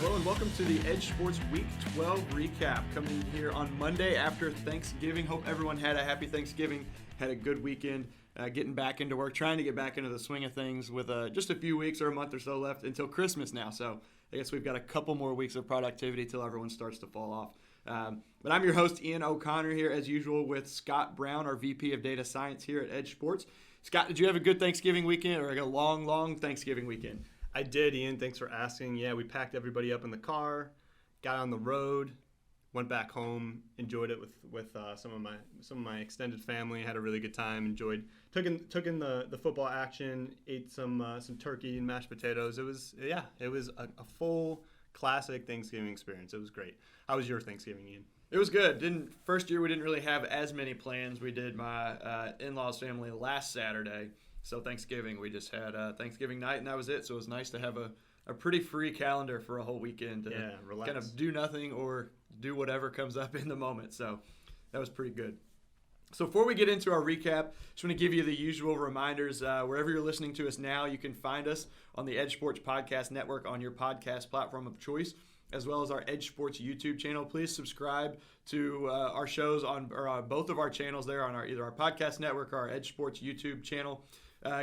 Hello and welcome to the EdjSports Week 12 recap, coming here on Monday after Thanksgiving. Hope everyone had a happy Thanksgiving, had a good weekend, getting back into work, trying to get back into the swing of things with just a few weeks or a month or so left until Christmas now. So I guess we've got a couple more weeks of productivity till everyone starts to fall off. But I'm your host, Ian O'Connor, here as usual with Scott Brown, our VP of Data Science here at EdjSports. Scott, did you have a good Thanksgiving weekend or like a long Thanksgiving weekend? I did, Ian. Thanks for asking. Yeah, we packed everybody up in the car, got on the road, went back home, enjoyed it with some of my extended family. Had a really good time. Took in the football action. Ate some turkey and mashed potatoes. It was a full classic Thanksgiving experience. It was great. How was your Thanksgiving, Ian? It was good. First year we didn't really have as many plans. We did my in-laws family last Saturday. So Thanksgiving, we just had Thanksgiving night, and that was it. So it was nice to have a pretty free calendar for a whole weekend to relax. Kind of do nothing or do whatever comes up in the moment. So that was pretty good. So before we get into our recap, just want to give you the usual reminders. Wherever you're listening to us now, you can find us on the EdjSports Podcast Network on your podcast platform of choice, as well as our EdjSports YouTube channel. Please subscribe to our shows on both of our channels there on either our podcast network or our EdjSports YouTube channel.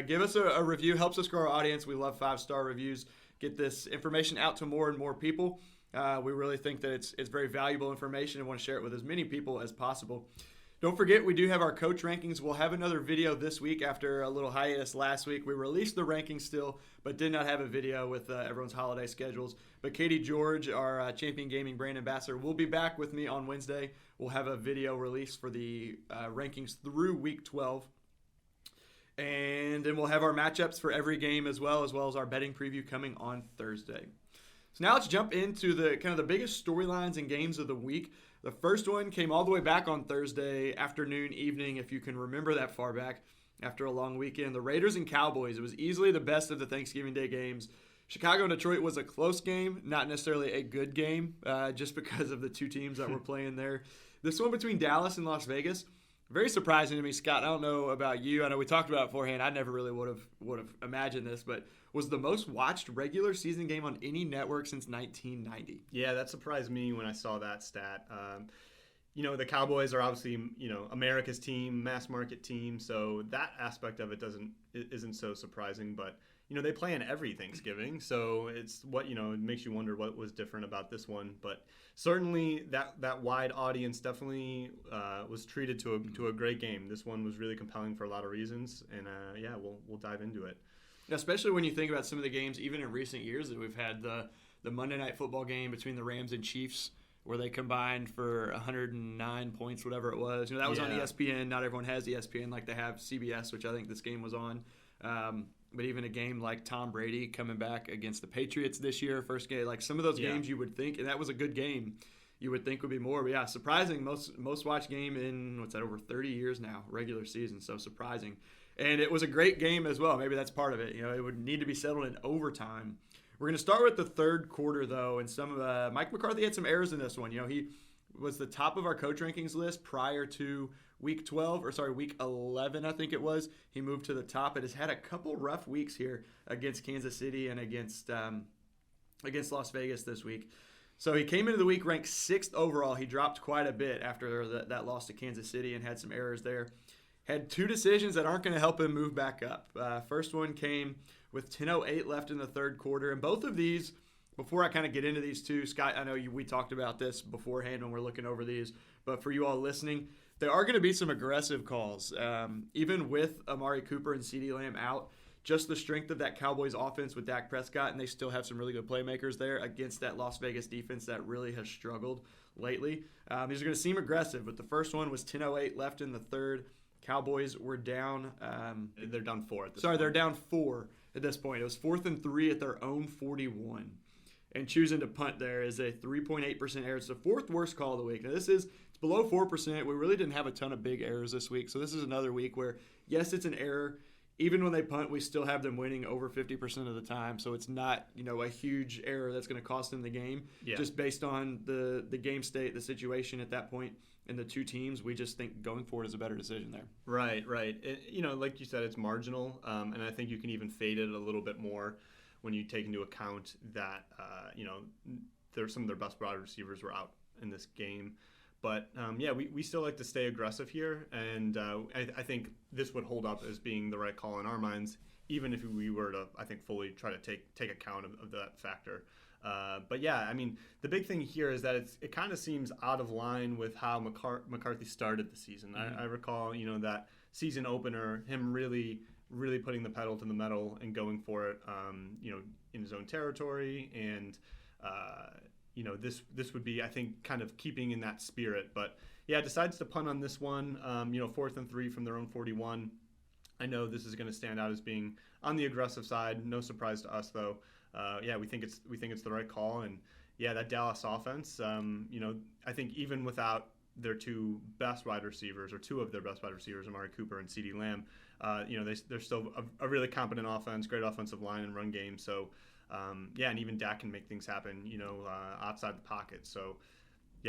Give us a review. Helps us grow our audience. We love 5-star reviews. Get this information out to more and more people. We really think that it's very valuable information and want to share it with as many people as possible. Don't forget, we do have our coach rankings. We'll have another video this week after a little hiatus last week. We released the rankings still, but did not have a video with everyone's holiday schedules. But Katie George, our Champion Gaming brand ambassador, will be back with me on Wednesday. We'll have a video released for the rankings through Week 12. And then we'll have our matchups for every game as well as our betting preview coming on Thursday. So now let's jump into the kind of the biggest storylines and games of the week. The first one came all the way back on Thursday afternoon, evening, if you can remember that far back after a long weekend. The Raiders and Cowboys. It was easily the best of the Thanksgiving Day games. Chicago and Detroit was a close game, not necessarily a good game, just because of the two teams that were playing there. This one between Dallas and Las Vegas, very surprising to me, Scott. I don't know about you. I know we talked about it beforehand. I never really would have imagined this, but was the most watched regular season game on any network since 1990. Yeah, that surprised me when I saw that stat. The Cowboys are obviously, America's team, mass market team, so that aspect of it isn't so surprising. But they play in every Thanksgiving, so it's it makes you wonder what was different about this one. But certainly that wide audience definitely was treated to a great game. This one was really compelling for a lot of reasons, and we'll dive into it. Especially when you think about some of the games, even in recent years, that we've had the Monday Night Football game between the Rams and Chiefs, where they combined for 109 points, whatever it was. That was on ESPN. Not everyone has ESPN like they have CBS, which I think this game was on. But even a game like Tom Brady coming back against the Patriots this year, first game, like some of those games you would think, and that was a good game, you would think would be more. But yeah, surprising, most watched game in, over 30 years now, regular season, so surprising. And it was a great game as well. Maybe that's part of it. It would need to be settled in overtime. We're going to start with the third quarter, though, and Mike McCarthy had some errors in this one. He was the top of our coach rankings list prior to Week 11, I think it was. He moved to the top and has had a couple rough weeks here against Kansas City and against Las Vegas this week. So he came into the week ranked 6th overall. He dropped quite a bit after that loss to Kansas City and had some errors there. Had two decisions that aren't going to help him move back up. First one came with 10:08 left in the third quarter. And both of these, before I kind of get into these two, Scott, I know we talked about this beforehand when we're looking over these, but for you all listening, there are going to be some aggressive calls. Even with Amari Cooper and CeeDee Lamb out, just the strength of that Cowboys offense with Dak Prescott, and they still have some really good playmakers there against that Las Vegas defense that really has struggled lately. These are going to seem aggressive, but the first one was 10:08 left in the third. Cowboys were down. They're down 4 at this point. They're down 4 at this point. It was 4th and 3 at their own 41. And choosing to punt there is a 3.8% error. It's the 4th worst call of the week. Now, it's below 4%. We really didn't have a ton of big errors this week. So this is another week where, yes, it's an error. Even when they punt, we still have them winning over 50% of the time. So it's not, a huge error that's going to cost them the game. Yeah. Just based on the game state, the situation at that point. And the two teams, we just think going forward is a better decision there. Right. Like you said, it's marginal, and I think you can even fade it a little bit more when you take into account that, some of their best wide receivers were out in this game. But, we still like to stay aggressive here, and I think this would hold up as being the right call in our minds, even if we were to, I think, fully try to take account of that factor. The big thing here is that it kind of seems out of line with how McCarthy started the season. Mm-hmm. I recall, that season opener, him really putting the pedal to the metal and going for it, in his own territory. And, this would be, I think, kind of keeping in that spirit. But, decides to punt on this one, 4th and 3 from their own 41. I know this is going to stand out as being on the aggressive side. No surprise to us, though. We think it's the right call, and that Dallas offense. I think even without their two best wide receivers, or two of their best wide receivers, Amari Cooper and CeeDee Lamb, they're still a really competent offense, great offensive line and run game. So, and even Dak can make things happen, outside the pocket. So,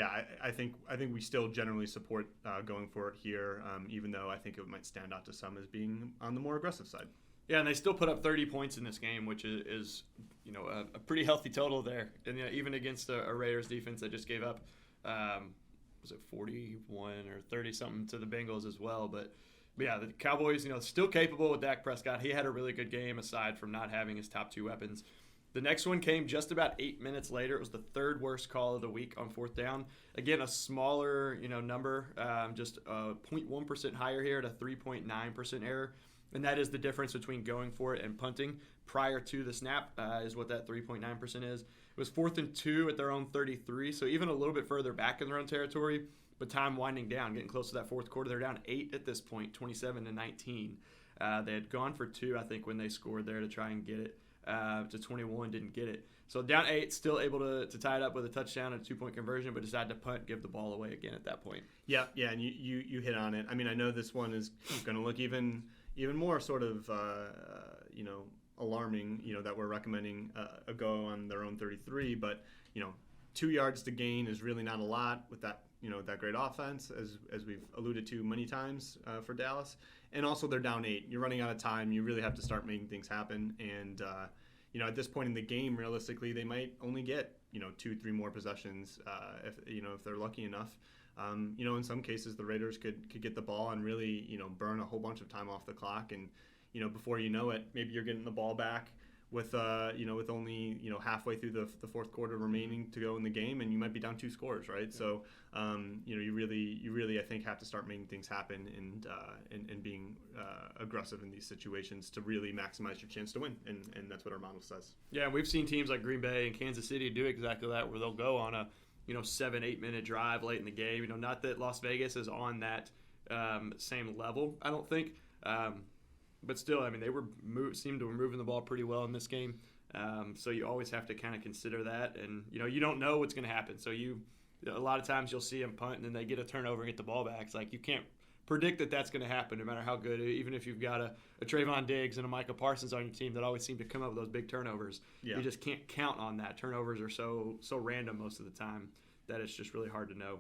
I think we still generally support going for it here, even though I think it might stand out to some as being on the more aggressive side. Yeah, and they still put up 30 points in this game, which is a pretty healthy total there. And even against a Raiders defense that just gave up, was it 41 or 30 something to the Bengals as well. But the Cowboys, still capable with Dak Prescott. He had a really good game aside from not having his top two weapons. The next one came just about 8 minutes later. It was the third worst call of the week on 4th down. Again, a smaller number, just 0.1% higher here at a 3.9% error. And that is the difference between going for it and punting prior to the snap, is what that 3.9% is. It was 4th and 2 at their own 33, so even a little bit further back in their own territory, but time winding down, getting close to that fourth quarter. They're down 8 at this point, 27-19. They had gone for 2, I think, when they scored there to try and get it to 21, didn't get it. So down 8, still able to tie it up with a touchdown and a 2-point conversion, but decided to punt, give the ball away again at that point. Yeah, and you hit on it. I mean, I know this one is going to look even more sort of, alarming, that we're recommending a go on their own 33. But, 2 yards to gain is really not a lot with that, that great offense, as we've alluded to many times for Dallas. And also they're down 8. You're running out of time. You really have to start making things happen. And, at this point in the game, realistically, they might only get, 2-3 more possessions if they're lucky enough. In some cases, the Raiders could get the ball and really, burn a whole bunch of time off the clock. And, before you know it, maybe you're getting the ball back with only, halfway through the fourth quarter remaining to go in the game, and you might be down 2 scores, right? Yeah. So, you really, I think, have to start making things happen and being aggressive in these situations to really maximize your chance to win. And that's what our model says. Yeah, we've seen teams like Green Bay and Kansas City do exactly that, where they'll go on a 7-8 minute drive late in the game. Not that Las Vegas is on that same level, I don't think. But still, I mean, they seemed to be moving the ball pretty well in this game. So you always have to kind of consider that. And, you don't know what's going to happen. So a lot of times you'll see them punt and then they get a turnover and get the ball back. It's like you can't predict that that's going to happen no matter how good. Even if you've got a Trayvon Diggs and a Micah Parsons on your team that always seem to come up with those big turnovers. Yeah. You just can't count on that. Turnovers are so random most of the time that it's just really hard to know.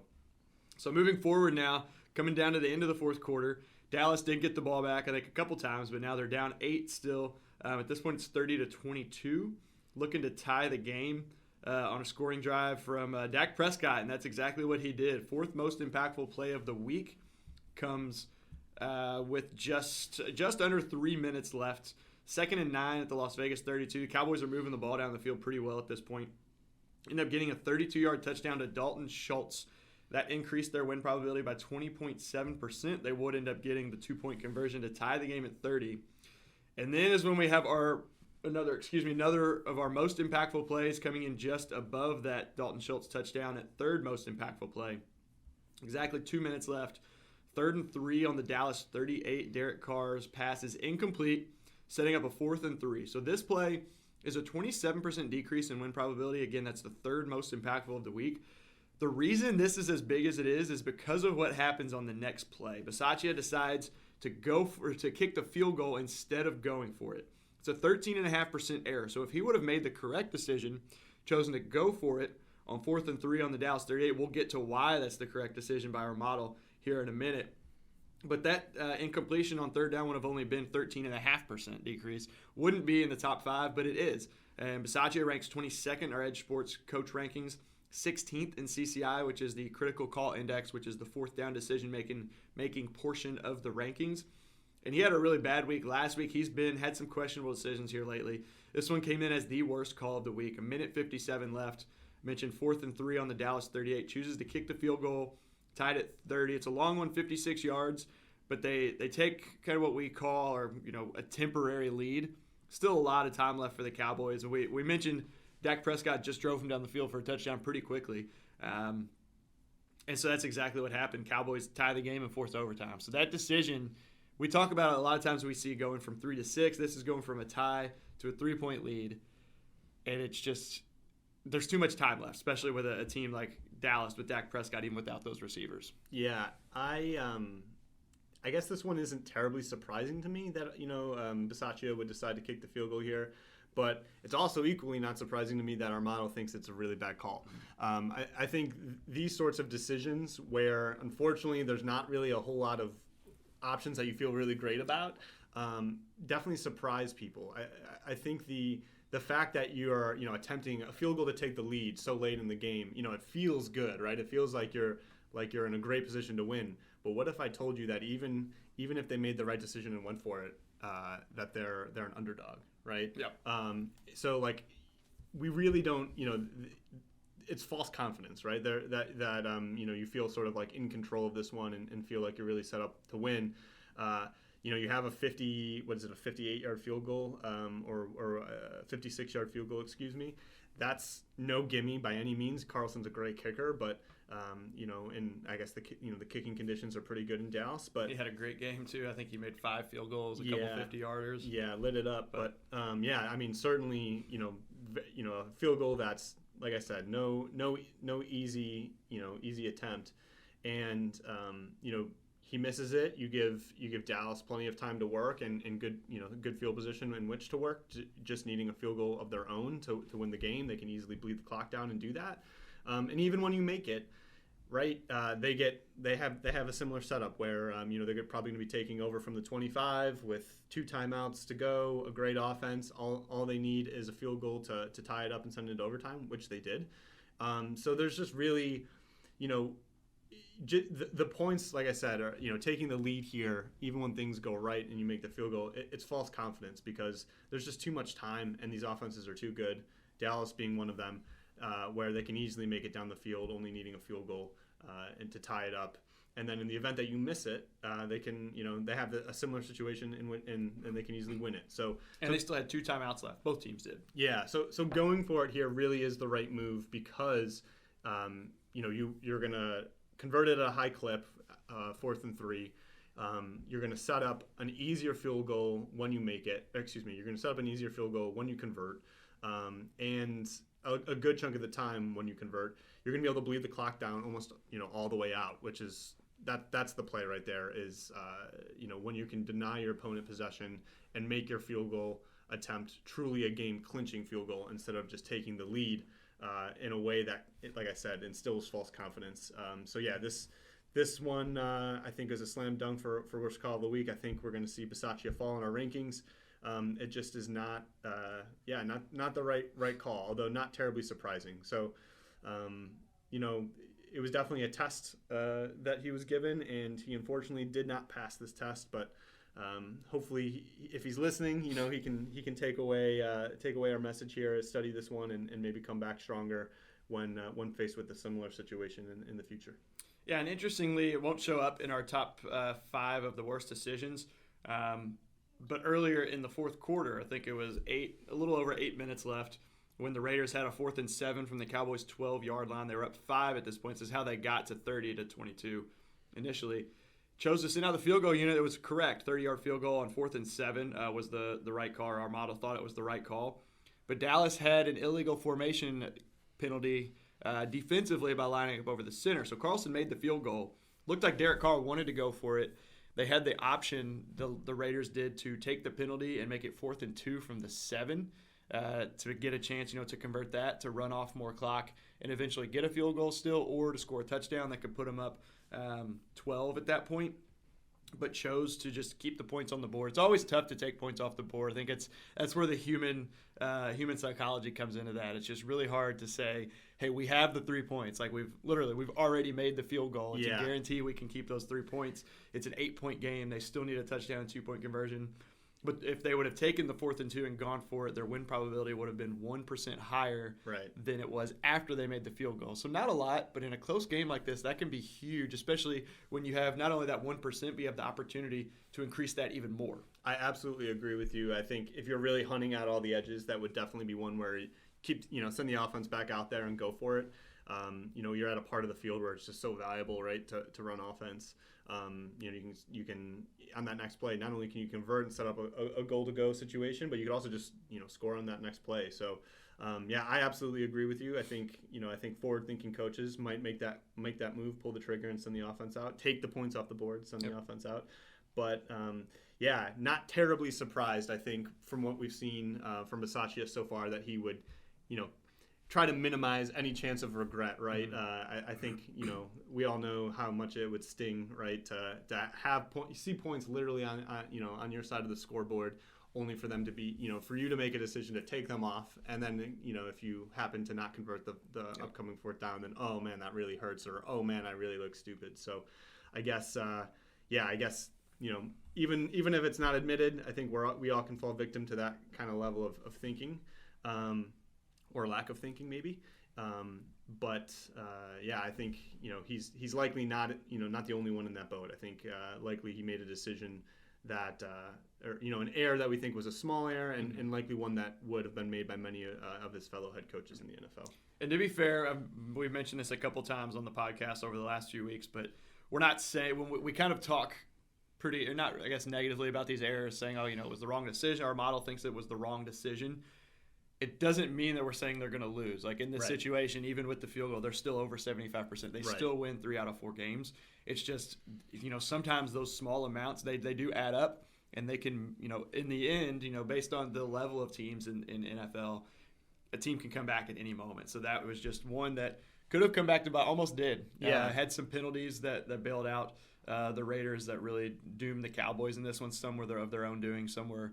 So moving forward now, coming down to the end of the fourth quarter, Dallas did get the ball back, I think, a couple times, but now they're down 8 still. At this point, it's 30-22, looking to tie the game on a scoring drive from Dak Prescott, and that's exactly what he did. Fourth most impactful play of the week comes with just under 3 minutes left. 2nd and 9 at the Las Vegas 32. The Cowboys are moving the ball down the field pretty well at this point. End up getting a 32-yard touchdown to Dalton Schultz. That increased their win probability by 20.7%. They would end up getting the 2-point conversion to tie the game at 30. And then is when we have another of our most impactful plays coming in just above that Dalton Schultz touchdown at third most impactful play. Exactly 2 minutes left. 3rd and 3 on the Dallas 38. Derek Carr's pass is incomplete, setting up a 4th and 3. So this play is a 27% decrease in win probability. Again, that's the third most impactful of the week. The reason this is as big as it is because of what happens on the next play. Bisaccia decides to kick the field goal instead of going for it. It's a 13.5% error. So if he would have made the correct decision, chosen to go for it on 4th and 3 on the Dallas 38, we'll get to why that's the correct decision by our model here in a minute. But that incompletion on third down would have only been 13.5% decrease. Wouldn't be in the top 5, but it is. And Bisaccia ranks 22nd in our EdjSports coach rankings, 16th in CCI, which is the critical call index, which is the fourth down decision-making portion of the rankings. And he had a really bad week last week. He's had some questionable decisions here lately. This one came in as the worst call of the week. 1:57 left. Mentioned 4th and 3 on the Dallas 38. Chooses to kick the field goal. Tied at 30. It's a long one, 56 yards, but they take kind of what we call, or a temporary lead. Still a lot of time left for the Cowboys. We mentioned Dak Prescott just drove him down the field for a touchdown pretty quickly. And so that's exactly what happened. Cowboys tie the game in fourth overtime. So that decision, we talk about it a lot of times. We see going from 3 to 6. This is going from a tie to a 3-point lead. And it's just, there's too much time left, especially with a team like Dallas with Dak Prescott, even without those receivers. Yeah, I guess this one isn't terribly surprising to me that Bisaccia would decide to kick the field goal here, but it's also equally not surprising to me that Armato thinks it's a really bad call. I think these sorts of decisions where unfortunately there's not really a whole lot of options that you feel really great about definitely surprise people. I think the fact that you're attempting a field goal to take the lead so late in the game, it feels good, right? It feels like you're in a great position to win. But what if I told you that even if they made the right decision and went for it, that they're an underdog, right? Yeah. So we really don't, it's false confidence, right? You feel sort of like in control of this one and feel like you're really set up to win. You have a 58-yard field goal, or a 56-yard field goal, excuse me. That's no gimme by any means. Carlson's a great kicker, but and I guess the kicking conditions are pretty good in Dallas. But he had a great game too. I think he made 5 field goals, a couple 50-yarders. Yeah, lit it up. But certainly a field goal that's, like I said, no easy attempt, and he misses it. You give Dallas plenty of time to work and good field position in which to work. Just needing a field goal of their own to win the game, they can easily bleed the clock down and do that. And even when you make it, right, they have a similar setup where they're probably going to be taking over from the 25 with 2 timeouts to go. A great offense. All they need is a field goal to tie it up and send it to overtime, which they did. So there's just really, the points, like I said, are taking the lead here, even when things go right and you make the field goal, it's false confidence because there's just too much time and these offenses are too good. Dallas being one of them, where they can easily make it down the field, only needing a field goal and to tie it up. And then in the event that you miss it, they can they have a similar situation and they can easily win it. So they still had 2 timeouts left. Both teams did. Yeah. So going for it here really is the right move because you're gonna convert it at a high clip, 4th and 3. You're going to set up an easier field goal when you make it. You're going to set up an easier field goal when you convert. And a good chunk of the time when you convert, you're going to be able to bleed the clock down almost all the way out, which is that's the play right there is when you can deny your opponent possession and make your field goal attempt truly a game-clinching field goal instead of just taking the lead in a way that, like I said, instills false confidence. This one I think is a slam dunk for worst call of the week. I think we're going to see Bisaccia fall in our rankings. It just is not the right call, although not terribly surprising. So, it was definitely a test that he was given, and he unfortunately did not pass this test. But hopefully, if he's listening, he can take away our message here, study this one, and maybe come back stronger when faced with a similar situation in the future. Yeah, and interestingly, it won't show up in our top 5 of the worst decisions. But earlier in the fourth quarter, I think it was a little over 8 minutes left, when the Raiders had a 4th and 7 from the Cowboys' 12-yard line. They were up 5 at this point. This is how they got to 30-22 initially. Chose to send out the field goal unit. It was correct. 30-yard field goal on 4th and 7 was the right call. Our model thought it was the right call. But Dallas had an illegal formation penalty defensively by lining up over the center. So Carlson made the field goal. Looked like Derek Carr wanted to go for it. They had the option, the Raiders did, to take the penalty and make it 4th and 2 from the 7 to get a chance, to convert that, to run off more clock and eventually get a field goal still, or to score a touchdown that could put them up 12 at that point. but chose to just keep the points on the board. It's always tough to take points off the board. I think that's where the human psychology comes into that. It's just really hard to say, hey, we have the 3 points. Like we've already made the field goal. It's a guarantee we can keep those 3 points. It's an 8-point game. They still need a touchdown and 2-point conversion. But if they would have taken the 4th and 2 and gone for it, their win probability would have been 1% higher than it was after they made the field goal. So not a lot, but in a close game like this, that can be huge, especially when you have not only that 1%, but you have the opportunity to increase that even more. I absolutely agree with you. I think if you're really hunting out all the edges, that would definitely be one where you send the offense back out there and go for it. You're at a part of the field where it's just so valuable, right, to run offense. You can on that next play, not only can you convert and set up a goal-to-go situation, but you could also just score on that next play. So I absolutely agree with you. I think forward-thinking coaches might make that move, pull the trigger, and send the offense out, take the points off the board, send the offense out. But not terribly surprised. I think from what we've seen from Bisaccia so far that he would, try to minimize any chance of regret, right? I think we all know how much it would sting, right, to have see points literally on your side of the scoreboard, only for them to be for you to make a decision to take them off, and then if you happen to not convert the upcoming 4th down, then oh man, that really hurts, or oh man, I really look stupid. So I guess even if it's not admitted, I think we all can fall victim to that kind of level of thinking. Or lack of thinking, maybe, I think he's likely not the only one in that boat. I think likely he made a decision that an error that we think was a small error, and likely one that would have been made by many of his fellow head coaches in the NFL. And to be fair, we've mentioned this a couple times on the podcast over the last few weeks, but we're not saying when we kind of talk pretty, or not, I guess, negatively about these errors, saying, it was the wrong decision. Our model thinks it was the wrong decision. It doesn't mean that we're saying they're going to lose. Like in this situation, even with the field goal, they're still over 75%. They still win 3 out of 4 games. It's just, sometimes those small amounts, they do add up, and they can, in the end, based on the level of teams in NFL, a team can come back at any moment. So that was just one that could have come back to bite, almost did. Had some penalties that bailed out the Raiders that really doomed the Cowboys in this one. Some were of their own doing, some were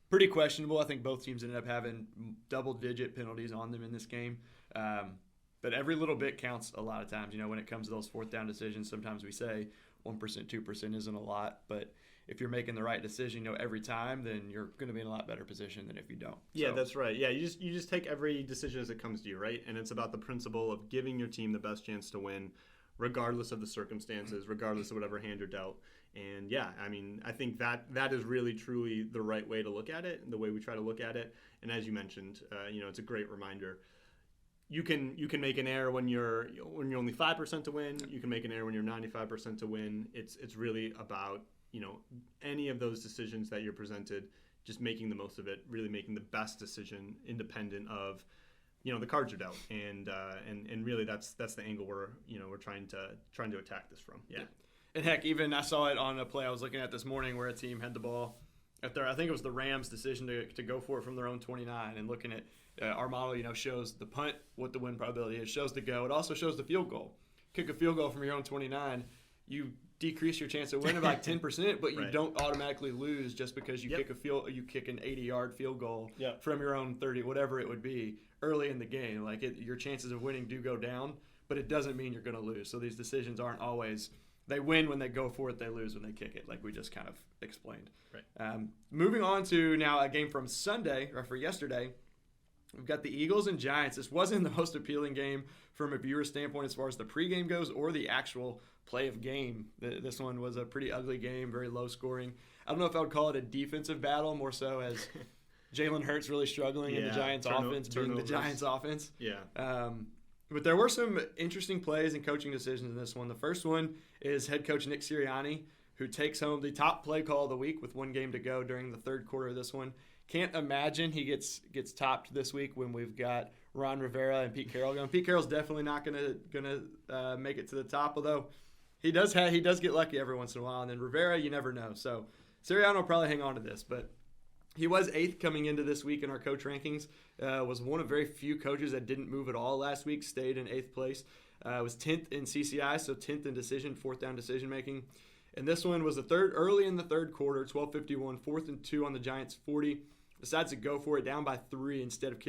pretty questionable. I think both teams ended up having double-digit penalties on them in this game. But every little bit counts a lot of times. When it comes to those 4th down decisions, sometimes we say 1%, 2% isn't a lot. But if you're making the right decision, every time, then you're going to be in a lot better position than if you don't. Yeah, that's right. Yeah, you just take every decision as it comes to you, right? And it's about the principle of giving your team the best chance to win, regardless of the circumstances, regardless of whatever hand you're dealt. And I think that is really truly the right way to look at it, and the way we try to look at it. And as you mentioned, it's a great reminder. You can make an error when you're only 5% to win. You can make an error when you're 95% to win. It's really about any of those decisions that you're presented, just making the most of it, really making the best decision independent of the cards are dealt. And really that's the angle we're trying to attack this from. Yeah. And heck, even I saw it on a play I was looking at this morning where a team had the ball at I think it was the Rams' decision to go for it from their own 29, and looking at our model, shows the punt, what the win probability is, shows the go. It also shows the field goal. Kick a field goal from your own 29, you decrease your chance of winning by like 10%, but you don't automatically lose just because you kick an 80-yard field goal from your own 30, whatever it would be, early in the game. Like your chances of winning do go down, but it doesn't mean you're going to lose. So these decisions aren't always. They win when they go for it. They lose when they kick it, like we just kind of explained. Right. Moving on to now a game from Sunday, or for yesterday, we've got the Eagles and Giants. This wasn't the most appealing game from a viewer standpoint as far as the pregame goes or the actual play of game. This one was a pretty ugly game, very low scoring. I don't know if I would call it a defensive battle, more so as Jalen Hurts really struggling in the Giants' offense, being the Giants' offense. Yeah. But there were some interesting plays and coaching decisions in this one. The first one is head coach Nick Sirianni, who takes home the top play call of the week with 1 game to go during the 3rd quarter of this one. Can't imagine he gets topped this week when we've got Ron Rivera and Pete Carroll going. Pete Carroll's definitely not gonna make it to the top, although he does get lucky every once in a while. And then Rivera, you never know. So Sirianni will probably hang on to this, but he was 8th coming into this week in our coach rankings. Was one of very few coaches that didn't move at all last week, stayed in 8th place. Was 10th in CCI, so 10th in 4th down decision making. And this one was early in the third quarter, 12:51, 4th and 2 on the Giants' 40. Decides to go for it down by 3 instead of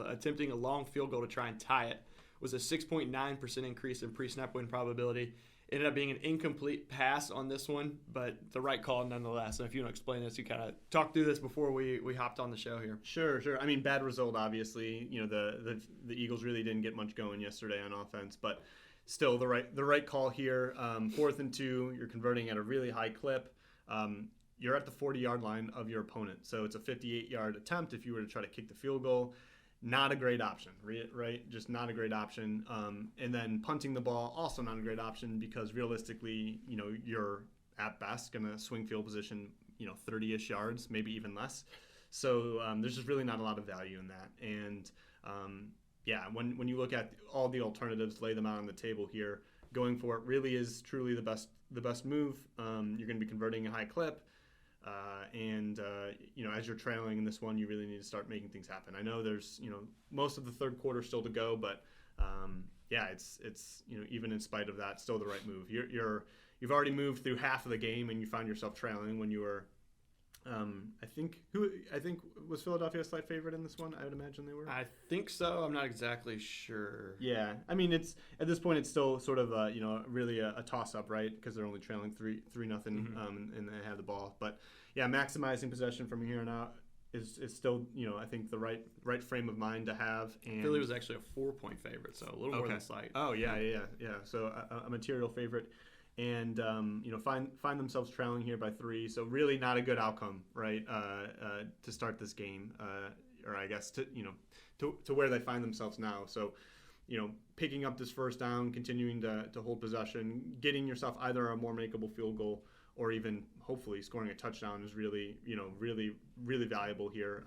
attempting a long field goal to try and tie it. Was a 6.9% increase in pre-snap win probability. Ended up being an incomplete pass on this one, but the right call nonetheless. And if you want to explain this, you kind of talked through this before we hopped on the show here. Sure. I mean, bad result, obviously. The Eagles really didn't get much going yesterday on offense, but still the right call here. 4th and 2, you're converting at a really high clip. You're at the 40-yard line of your opponent, so it's a 58-yard attempt if you were to try to kick the field goal. Not a great option, right? Just not a great option. And then punting the ball, also not a great option because realistically, you're at best going to swing field position, 30-ish yards, maybe even less. So there's just really not a lot of value in that. And when you look at all the alternatives, lay them out on the table here, going for it really is truly the best move. You're going to be converting a high clip. As you're trailing in this one, you really need to start making things happen. I know there's, most of the third quarter still to go, but it's even in spite of that, still the right move. You've already moved through half of the game, and you find yourself trailing when you were. I think was Philadelphia a slight favorite in this one? I would imagine they were. I think so. I'm not exactly sure. Yeah, I mean, it's at this point it's still sort of really a toss up, right? Because they're only trailing 3-0, and they have the ball. But yeah, maximizing possession from here on out is still I think the right frame of mind to have. And Philly was actually a 4-point favorite, so a little more than slight. Oh yeah. So a material favorite. And find themselves trailing here by 3, so really not a good outcome, right? To start this game, or I guess to where they find themselves now. So, picking up this first down, continuing to hold possession, getting yourself either a more makeable field goal or even hopefully scoring a touchdown is really really valuable here.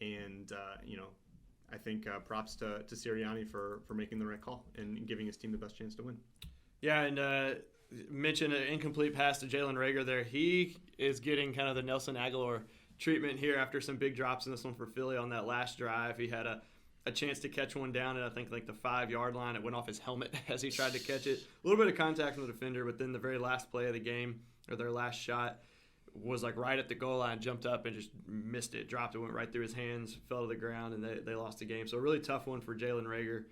I think props to Sirianni for making the right call and giving his team the best chance to win. Yeah, and mentioned an incomplete pass to Jalen Reagor there. He is getting kind of the Nelson Aguilar treatment here after some big drops in this one for Philly on that last drive. He had a chance to catch one down at, I think, like the 5-yard line. It went off his helmet as he tried to catch it. A little bit of contact from the defender, but then the very last play of the game, or their last shot, was like right at the goal line, jumped up and just missed it, dropped it, went right through his hands, fell to the ground, and they lost the game. So a really tough one for Jalen Reagor.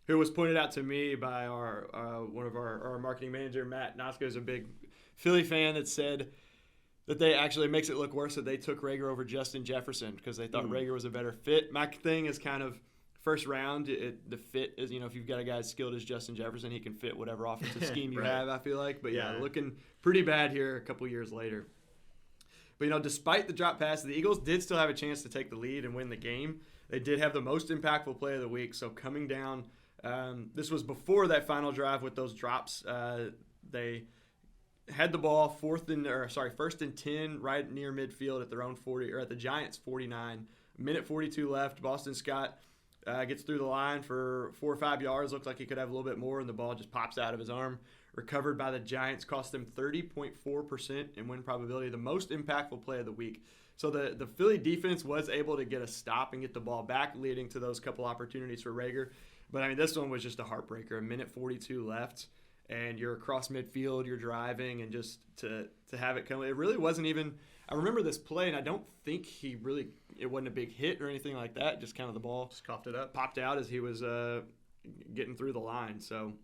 Who was pointed out to me by one of our marketing manager, Matt Nosko, is a big Philly fan, that said that they actually makes it look worse that they took Reagor over Justin Jefferson because they thought Reagor was a better fit. My thing is kind of first round, the fit is, if you've got a guy as skilled as Justin Jefferson, he can fit whatever offensive scheme you have, I feel like. But yeah, looking pretty bad here a couple years later. But, despite the drop pass, the Eagles did still have a chance to take the lead and win the game. They did have the most impactful play of the week, so coming down – this was before that final drive with those drops. They had the ball first and 10 right near midfield at their own 40, or at the Giants' 49. Minute 42 left. Boston Scott gets through the line for 4 or 5 yards. Looks like he could have a little bit more, and the ball just pops out of his arm. Recovered by the Giants, cost them 30.4% in win probability, the most impactful play of the week. So the Philly defense was able to get a stop and get the ball back, leading to those couple opportunities for Reagor. But, I mean, this one was just a heartbreaker. A minute 42 left, and you're across midfield, you're driving, and just to have it come. It really wasn't even – I remember this play, and I don't think it wasn't a big hit or anything like that. Just kind of the ball just coughed it up, popped out as he was getting through the line. So,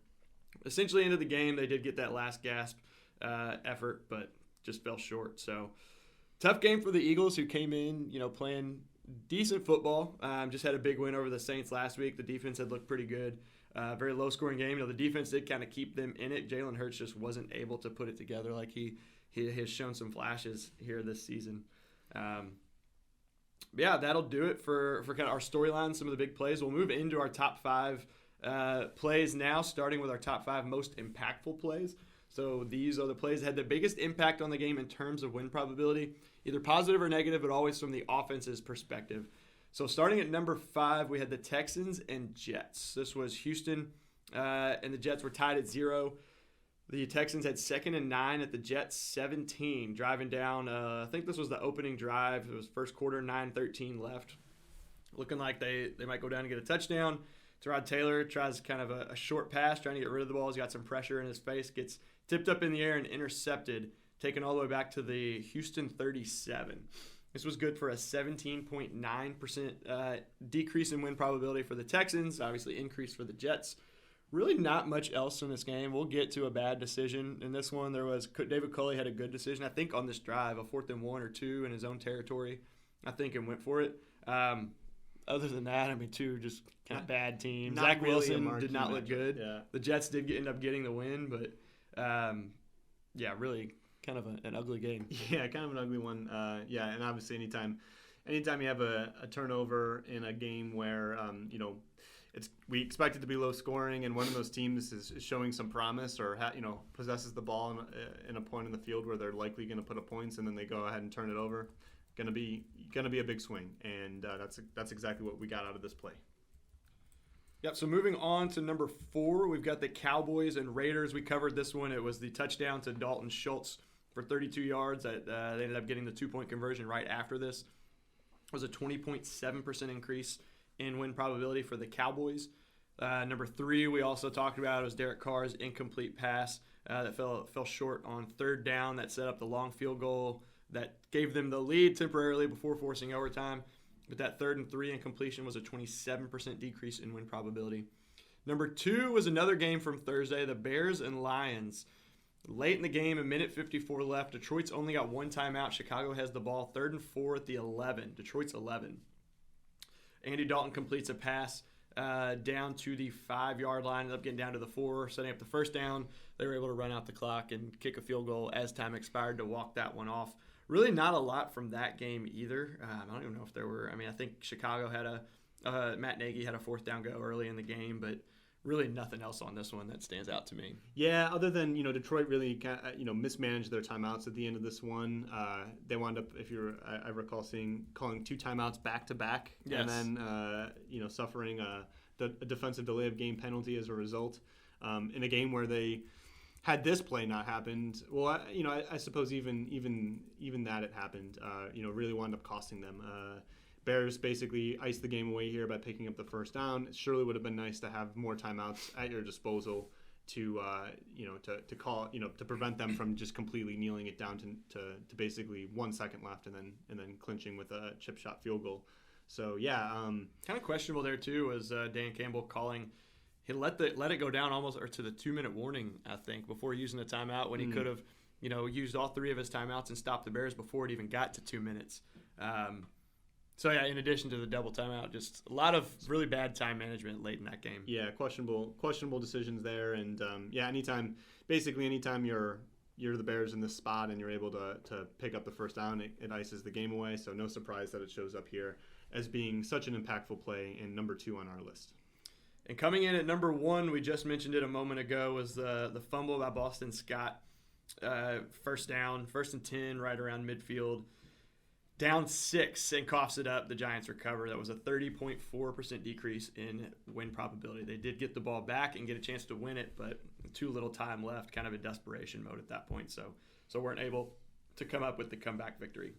essentially, into the game, they did get that last gasp effort, but just fell short. So, tough game for the Eagles, who came in, playing – decent football. Just had a big win over the Saints last week. The defense had looked pretty good. Very low-scoring game. The defense did kind of keep them in it. Jalen Hurts just wasn't able to put it together like he has shown some flashes here this season. That'll do it for kind of our storyline, some of the big plays. We'll move into our top 5 plays now, starting with our top 5 most impactful plays. So these are the plays that had the biggest impact on the game in terms of win probability, either positive or negative, but always from the offense's perspective. So starting at number 5, we had the Texans and Jets. This was Houston, and the Jets were tied at 0. The Texans had 2nd and 9 at the Jets' 17, driving down. I think this was the opening drive. It was first quarter, 9:13 left. Looking like they might go down and get a touchdown. Tyrod Taylor tries kind of a short pass, trying to get rid of the ball. He's got some pressure in his face, gets tipped up in the air and intercepted, taken all the way back to the Houston 37. This was good for a 17.9% decrease in win probability for the Texans, obviously increase for the Jets. Really not much else in this game. We'll get to a bad decision in this one. David Culley had a good decision, I think, on this drive, a 4th and 1 or 2 in his own territory, I think, and went for it. Other than that, I mean, two just kind of bad teams. Zach Wilson did not look good. Yeah. The Jets did end up getting the win, but really kind of an ugly game. Yeah, kind of an ugly one. And obviously anytime you have a turnover in a game where we expect it to be low scoring, and one of those teams is showing some promise or possesses the ball in a point in the field where they're likely going to put up points, and then they go ahead and turn it over. Going to be a big swing, and that's exactly what we got out of this play. Yep. So moving on to number 4, we've got the Cowboys and Raiders. We covered this one. It was the touchdown to Dalton Schultz for 32 yards. They ended up getting the 2-point conversion right after this. It was a 20.7% increase in win probability for the Cowboys. Number 3, we also talked about, it was Derek Carr's incomplete pass that fell short on 3rd down. That set up the long field goal that gave them the lead temporarily before forcing overtime. But that 3rd and 3 incompletion was a 27% decrease in win probability. Number 2 was another game from Thursday, the Bears and Lions. Late in the game, a minute 54 left. Detroit's only got 1 timeout. Chicago has the ball, 3rd and 4 at the 11. Detroit's 11. Andy Dalton completes a pass down to the 5-yard line, ended up getting down to the 4, setting up the first down. They were able to run out the clock and kick a field goal as time expired to walk that one off. Really not a lot from that game either. I don't even know if there were. I mean, I think Chicago had Matt Nagy had a 4th down go early in the game, but really nothing else on this one that stands out to me. Yeah, other than, Detroit really mismanaged their timeouts at the end of this one. They wound up, I recall calling 2 timeouts back to back, yes. And then suffering a defensive delay of game penalty as a result. In a game where they had this play not happened, well, I suppose even that it happened, really wound up costing them. Bears basically iced the game away here by picking up the first down. It surely would have been nice to have more timeouts at your disposal to call, to prevent them from just completely kneeling it down to basically 1 second left and then clinching with a chip shot field goal. So yeah, kind of questionable there too was Dan Campbell calling. He let it go down almost or to the 2-minute warning, I think, before using the timeout when he could have, used all 3 of his timeouts and stopped the Bears before it even got to 2 minutes. So yeah, in addition to the double timeout, just a lot of really bad time management late in that game. Yeah, questionable decisions there, and anytime you're the Bears in this spot and you're able to pick up the first down, it ices the game away. So no surprise that it shows up here as being such an impactful play and number 2 on our list. And coming in at number 1, we just mentioned it a moment ago, was the fumble by Boston Scott. First down, 1st and 10, right around midfield. Down 6 and coughs it up. The Giants recover. That was a 30.4% decrease in win probability. They did get the ball back and get a chance to win it, but too little time left, kind of in desperation mode at that point. So weren't able to come up with the comeback victory.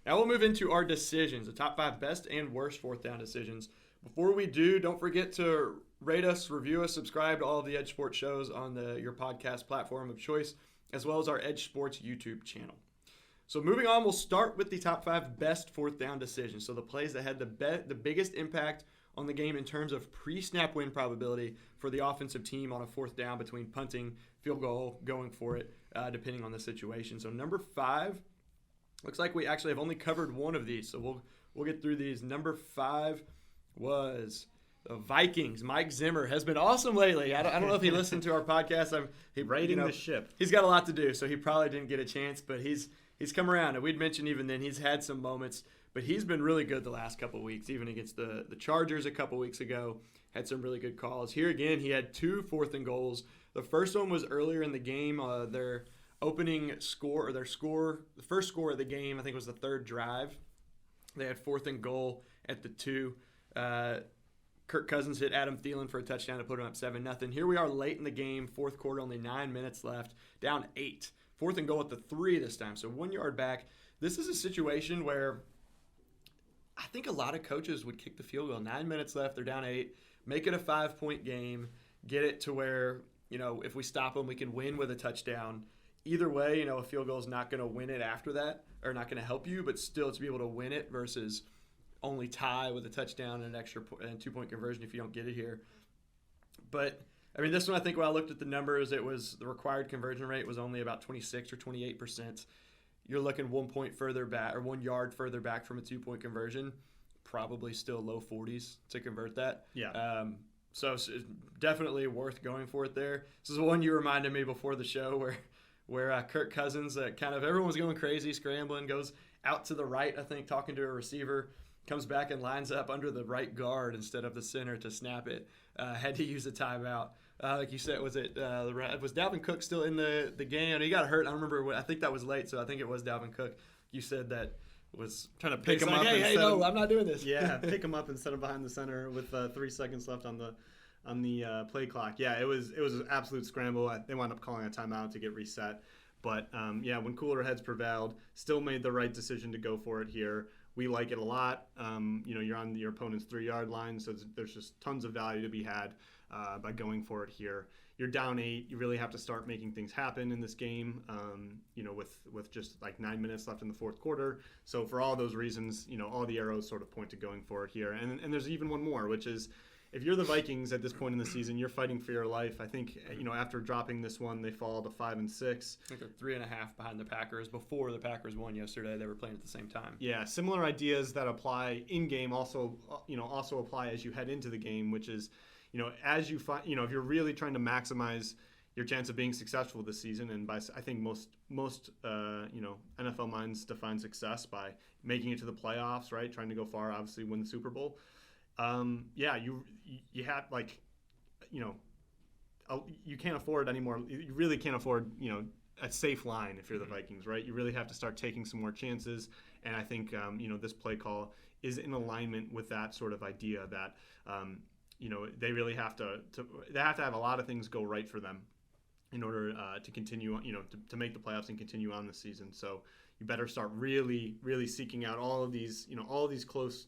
Now we'll move into our decisions, the top 5 best and worst 4th down decisions. Before we do, don't forget to rate us, review us, subscribe to all of the Edge Sports shows on your podcast platform of choice, as well as our Edge Sports YouTube channel. So moving on, we'll start with the top 5 best 4th down decisions. So the plays that had the biggest impact on the game in terms of pre-snap win probability for the offensive team on a 4th down between punting, field goal, going for it, depending on the situation. So number 5, looks like we actually have only covered one of these. So we'll get through these. Number 5 was the Vikings. Mike Zimmer has been awesome lately. I don't know if he listened to our podcast. He's righting the ship. He's got a lot to do, so he probably didn't get a chance, but he's come around. And we'd mentioned even then he's had some moments, but he's been really good the last couple of weeks, even against the Chargers a couple weeks ago. Had some really good calls. Here again, he had 2 4th and goals. The first one was earlier in the game. Their opening score, or the first score of the game, I think was the 3rd drive. They had 4th and goal at the 2. Kirk Cousins hit Adam Thielen for a touchdown to put him up 7-0. Here we are late in the game, 4th quarter, only 9 minutes left, down 8. 4th and goal at the 3 this time, so 1 yard back. This is a situation where I think a lot of coaches would kick the field goal. 9 minutes left, they're down 8. Make it a 5-point game. Get it to where if we stop them, we can win with a touchdown. Either way, a field goal is not going to win it after that, or not going to help you, but still to be able to win it versus only tie with a touchdown and an extra and 2-point conversion if you don't get it here. But this one, I think when I looked at the numbers, it was the required conversion rate was only about 26 or 28%. You're looking 1 point further back or 1 yard further back from a 2-point conversion, probably still low 40s to convert that. Yeah. So it's definitely worth going for it there. This is one you reminded me before the show where Kirk Cousins, kind of everyone was going crazy, scrambling, goes out to the right, I think, talking to a receiver, comes back and lines up under the right guard instead of the center to snap it. Had to use a timeout. Like you said, was Dalvin Cook still in the game? He got hurt. I remember. I think that was late, so I think it was Dalvin Cook. You said that was trying to pick him up. Hey, no, I'm not doing this. Yeah, pick him up and set him behind the center with 3 seconds left on the play clock. Yeah, it was an absolute scramble. They wound up calling a timeout to get reset. But when cooler heads prevailed, still made the right decision to go for it here. We like it a lot. You're on your opponent's 3-yard line, so there's just tons of value to be had by going for it here. You're down 8. You really have to start making things happen in this game, with just like 9 minutes left in the fourth quarter. So for all those reasons, all the arrows sort of point to going for it here. And there's even one more, which is if you're the Vikings at this point in the season, you're fighting for your life. I think, after dropping this one, they fall to 5-6. I think they're 3.5 behind the Packers. Before the Packers won yesterday, they were playing at the same time. Yeah, similar ideas that apply in game also apply as you head into the game, which is, as you find, if you're really trying to maximize your chance of being successful this season, and I think most NFL minds define success by making it to the playoffs, right? Trying to go far, obviously win the Super Bowl. You have you can't afford anymore. You really can't afford a safe line if you're the Vikings, right? You really have to start taking some more chances, and I think this play call is in alignment with that sort of idea that they really have to have a lot of things go right for them in order to continue to make the playoffs and continue on the season. So you better start really seeking out all of these close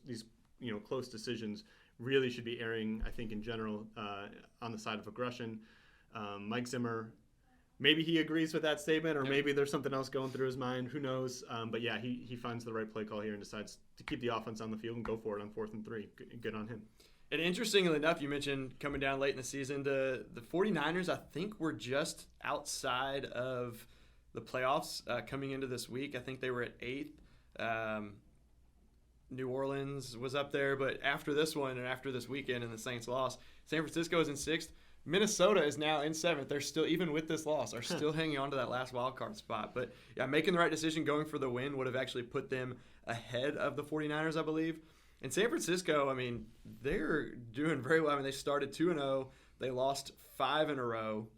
decisions. Really should be erring, I think, in general, on the side of aggression. Mike Zimmer, maybe he agrees with that statement, or maybe there's something else going through his mind. Who knows? But yeah, he finds the right play call here and decides to keep the offense on the field and go for it on 4th and 3. Good on him. And interestingly enough, you mentioned coming down late in the season. The 49ers, I think, were just outside of the playoffs coming into this week. I think they were at 8th. New Orleans was up there, but after this one and after this weekend and the Saints loss, San Francisco is in 6th. Minnesota is now in 7th. They're still, even with this loss, are still hanging on to that last wild card spot. But yeah, making the right decision, going for the win would have actually put them ahead of the 49ers, I believe. And San Francisco, they're doing very well. They started 2-0. They lost 5 in a row,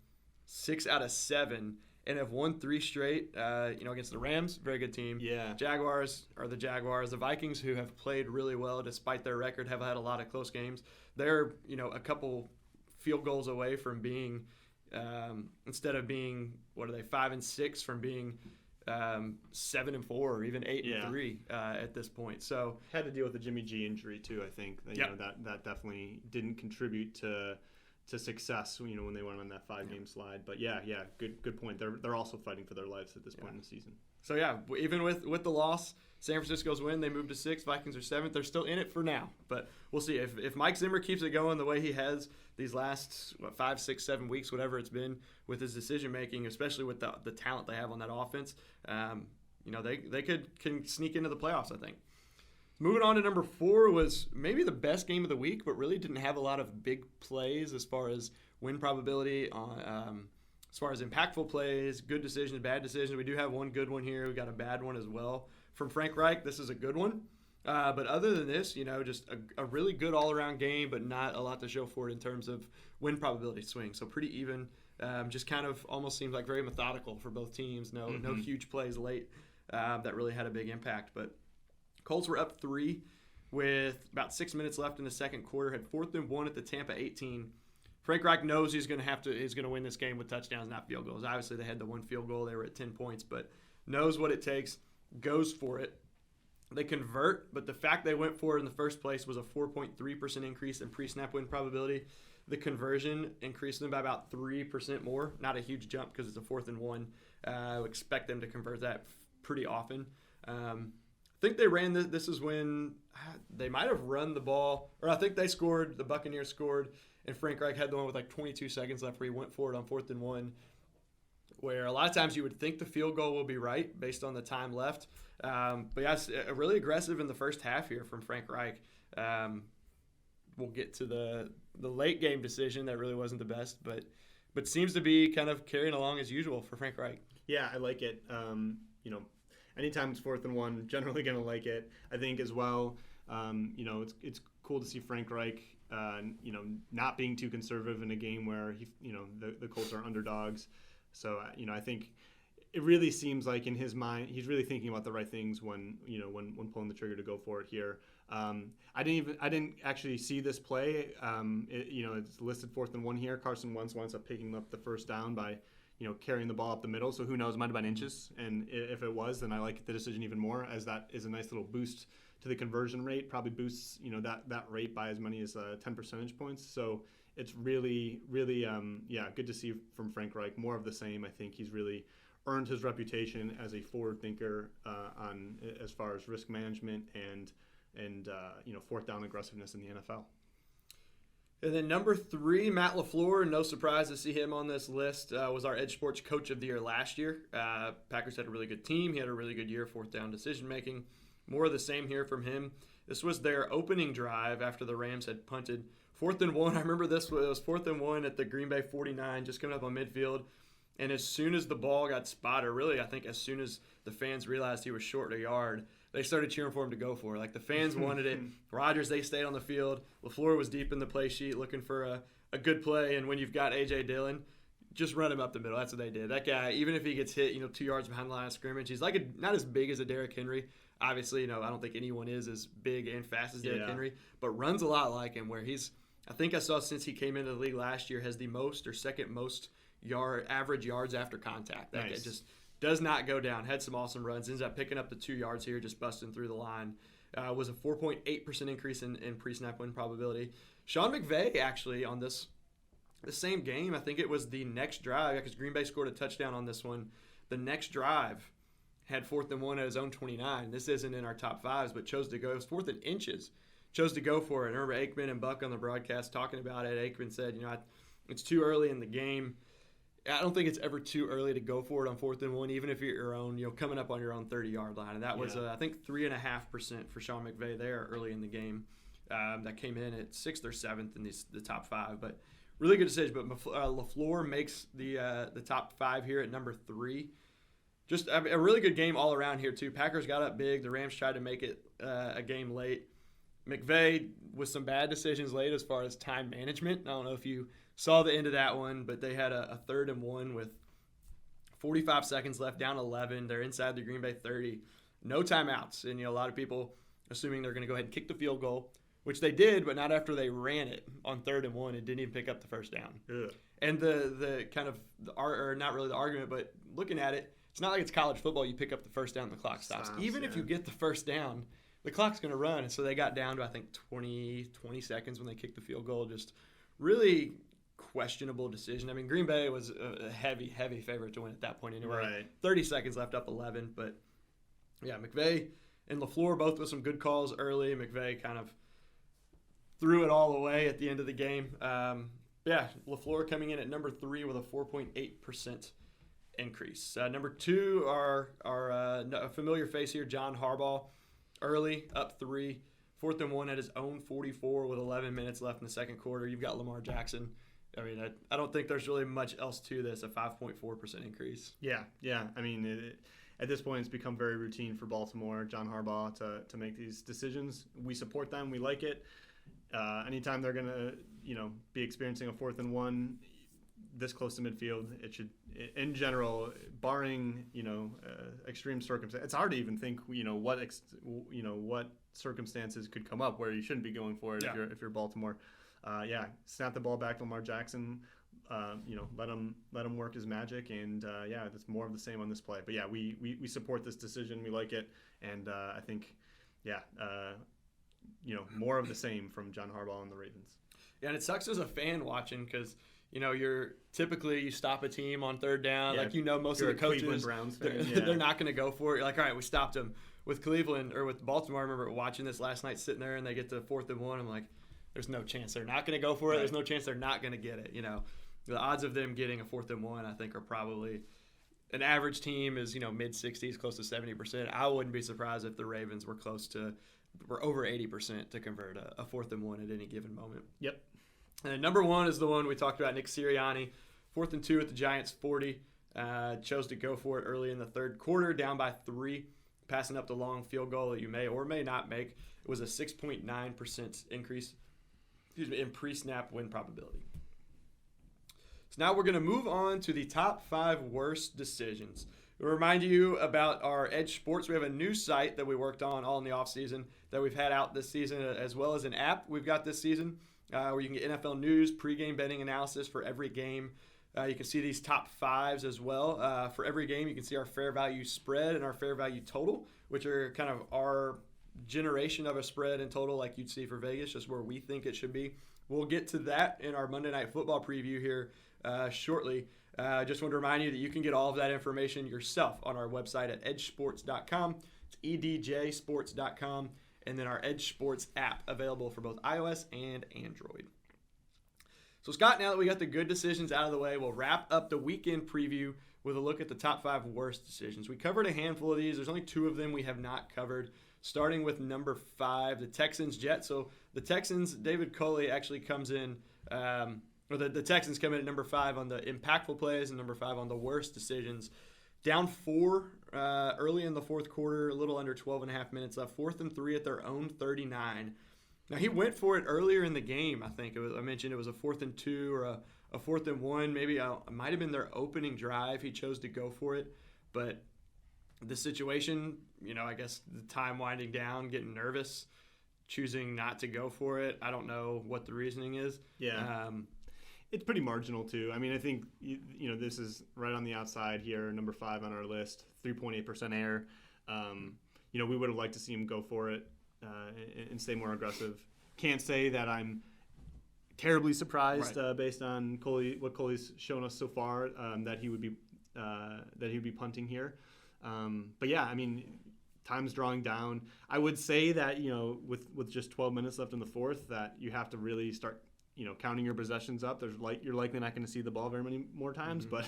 6 out of 7. And have won 3 straight, against the Rams, very good team. Yeah. Jaguars are the Jaguars. The Vikings, who have played really well despite their record, have had a lot of close games. They're, a couple field goals away from being, instead of being, 5-6, from being 7-4 or even 8-3 at this point. So had to deal with the Jimmy G injury too. I think that definitely didn't contribute to success, when they went on that 5-game slide. But yeah, good point. They're also fighting for their lives at this point in the season. So yeah, even with the loss, San Francisco's win, they moved to 6th. Vikings are 7th. They're still in it for now, but we'll see if Mike Zimmer keeps it going the way he has these last 5, 6, 7 weeks, whatever it's been, with his decision making, especially with the talent they have on that offense. They can sneak into the playoffs, I think. Moving on to number 4 was maybe the best game of the week, but really didn't have a lot of big plays as far as win probability, as far as impactful plays, good decisions, bad decisions. We do have one good one here. We got a bad one as well from Frank Reich. This is a good one. But other than this, just a really good all-around game, but not a lot to show for it in terms of win probability swing. So pretty even. Just kind of almost seems like very methodical for both teams. No huge plays late that really had a big impact, but Colts were up 3 with about 6 minutes left in the second quarter, had 4th and 1 at the Tampa 18. Frank Reich knows he's going to win this game with touchdowns, not field goals. Obviously, they had the one field goal. They were at 10 points, but knows what it takes, goes for it. They convert, but the fact they went for it in the first place was a 4.3% increase in pre-snap win probability. the conversion increased them by about 3% more. Not a huge jump because it's a 4th and 1. I expect them to convert that pretty often. I think they ran this. This is when they might have run the ball, or I think they scored. The Buccaneers scored, and Frank Reich had the one with like 22 seconds left where he went for it on 4th and 1. Where a lot of times you would think the field goal will be right based on the time left. But yeah, really aggressive in the first half here from Frank Reich. We'll get to the late game decision that really wasn't the best, but seems to be kind of carrying along as usual for Frank Reich. Yeah, I like it. Anytime it's 4th and 1, generally going to like it. I think as well, it's cool to see Frank Reich, not being too conservative in a game where the Colts are underdogs. So I think it really seems like in his mind he's really thinking about the right things when pulling the trigger to go for it here. I didn't actually see this play. It's listed 4th and 1 here. Carson Wentz winds up picking up the first down by carrying the ball up the middle. So who knows? It might have been inches. And if it was, then I like the decision even more, as that is a nice little boost to the conversion rate. Probably boosts that rate by as many as 10 percentage points. So it's really, really good to see from Frank Reich. More of the same. I think he's really earned his reputation as a forward thinker on as far as risk management and 4th down aggressiveness in the NFL. And then number 3, Matt LaFleur. No surprise to see him on this list. Was our EdjSports Coach of the Year last year. Packers had a really good team. He had a really good year, 4th down decision making. More of the same here from him. This was their opening drive after the Rams had punted. 4th and 1. I remember this was 4th and 1 at the Green Bay 49, just coming up on midfield. And as soon as the ball got spotted, really, I think as soon as the fans realized he was short a yard, they started cheering for him to go for it. Like, the fans wanted it. Rodgers, they stayed on the field. LaFleur was deep in the play sheet looking for a good play. And when you've got A.J. Dillon, just run him up the middle. That's what they did. That guy, even if he gets hit, 2 yards behind the line of scrimmage, he's not as big as a Derrick Henry. Obviously, I don't think anyone is as big and fast as Derrick Henry, but runs a lot like him, where I think I saw since he came into the league last year, has the most or second most average yards after contact. That guy just does not go down. Had some awesome runs. Ends up picking up the 2 yards here, just busting through the line. Was a 4.8% increase in pre-snap win probability. Sean McVay, actually, on the same game, I think it was the next drive, because Green Bay scored a touchdown on this one. The next drive had 4th and 1 at his own 29. This isn't in our top 5s, but chose to go. It was 4th and inches. Chose to go for it. I remember Aikman and Buck on the broadcast talking about it. Aikman said, it's too early in the game. I don't think it's ever too early to go for it on 4th and 1, even if you're your own, coming up on your own 30-yard line. And that was, I think, 3.5% for Sean McVay there early in the game. That came in at 6th or 7th in the top 5. But really good decision. But LaFleur makes the top 5 here at number 3. Just a really good game all around here, too. Packers got up big. The Rams tried to make it a game late. McVay with some bad decisions late as far as time management. I don't know if you saw the end of that one, but they had a 3rd and 1 with 45 seconds left, down 11. They're inside the Green Bay 30. No timeouts. And, a lot of people assuming they're going to go ahead and kick the field goal, which they did, but not after they ran it on 3rd and 1 and didn't even pick up the first down. Ugh. And the kind of, or not really the argument, but looking at it, it's not like it's college football. You pick up the first down, the clock stops. Even if you get the first down, the clock's going to run. And so they got down to, I think, 20 seconds when they kicked the field goal. Just really questionable decision. I mean, Green Bay was a heavy favorite to win at that point anyway. Right. 30 seconds left, up 11. But, yeah, McVay and LaFleur both with some good calls early. McVay kind of threw it all away at the end of the game. LaFleur coming in at number 3 with a 4.8% increase. Number 2, our familiar face here, John Harbaugh. Early, up 3, 4th and 1 at his own 44 with 11 minutes left in the second quarter. You've got Lamar Jackson. I mean, I don't think there's really much else to this, a 5.4% increase. Yeah. I mean, at this point, it's become very routine for Baltimore, John Harbaugh, to make these decisions. We support them. We like it. Anytime they're going to, be experiencing a 4th and 1 this close to midfield, it should, in general, barring, extreme circumstances. It's hard to even think, what circumstances could come up where you shouldn't be going for it if you're Baltimore. Snap the ball back to Lamar Jackson. Let him work his magic, and that's more of the same on this play. But yeah, we support this decision. We like it, and I think more of the same from John Harbaugh and the Ravens. Yeah, and it sucks as a fan watching because, you stop a team on third down. Yeah, like, most of the coaches, Cleveland Browns fan, they're not going to go for it. You're like, all right, we stopped them. With Cleveland or with Baltimore, I remember watching this last night, sitting there, and they get to 4th and 1. I'm like, there's no chance they're not going to go for it. Right. There's no chance they're not going to get it. The odds of them getting a 4th and 1, I think, are probably an average team is, mid 60s, close to 70%. I wouldn't be surprised if the Ravens were over 80% to convert a 4th and 1 at any given moment. Yep. And number 1 is the one we talked about, Nick Sirianni. 4th and 2 at the Giants' 40. Chose to go for it early in the third quarter, down by 3. Passing up the long field goal that you may or may not make. It was a 6.9% increase in pre-snap win probability. So now we're going to move on to the top 5 worst decisions. We'll remind you about our Edge Sports. We have a new site that we worked on all in the offseason that we've had out this season, as well as an app we've got this season where you can get NFL news, pregame betting analysis for every game. You can see these top 5s as well. For every game, you can see our fair value spread and our fair value total, which are kind of our generation of a spread and total like you'd see for Vegas, just where we think it should be. We'll get to that in our Monday Night Football preview here shortly. Just want to remind you that you can get all of that information yourself on our website at edjsports.com. It's edjsports.com. And then our Edge Sports app available for both iOS and Android. So, Scott, now that we got the good decisions out of the way, we'll wrap up the weekend preview with a look at the top 5 worst decisions. We covered a handful of these. There's only 2 of them we have not covered, starting with number 5, the Texans-Jets. So, the Texans, David Culley actually comes in, the Texans come in at number 5 on the impactful plays and number 5 on the worst decisions. Down 4 early in the fourth quarter, a little under 12 and a half minutes left. 4th and 3 at their own 39. Now, he went for it earlier in the game, I think. I mentioned it was a 4th and 2 or a 4th and 1. Maybe it might have been their opening drive. He chose to go for it. But the situation, I guess the time winding down, getting nervous, choosing not to go for it. I don't know what the reasoning is. Yeah. It's pretty marginal, too. I mean, I think, this is right on the outside here, number 5 on our list, 3.8% air. We would have liked to see him go for it. And stay more aggressive. Can't say that I'm terribly surprised based on what Coley's shown us so far that he would be punting here. But yeah, I mean, time's drawing down. I would say that with just 12 minutes left in the fourth, that you have to really start counting your possessions up. You're likely not going to see the ball very many more times, but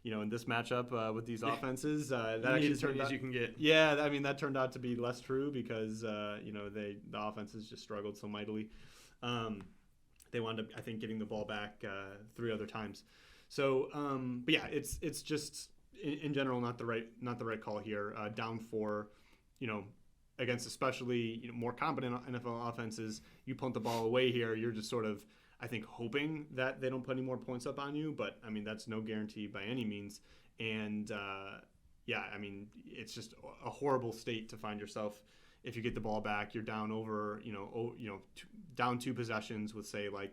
in this matchup with these offenses, that actually turned out, as you can get. Yeah, I mean that turned out to be less true because the offenses just struggled so mightily. They wound up, I think, getting the ball back 3 other times. So, but yeah, it's just in general not the right call here. Down 4, against especially more competent NFL offenses, you punt the ball away here. You're just sort of, I think, hoping that they don't put any more points up on you. But I mean, that's no guarantee by any means. And yeah, I mean, it's just a horrible state to find yourself if you get the ball back. You're down over, down 2 possessions with say 5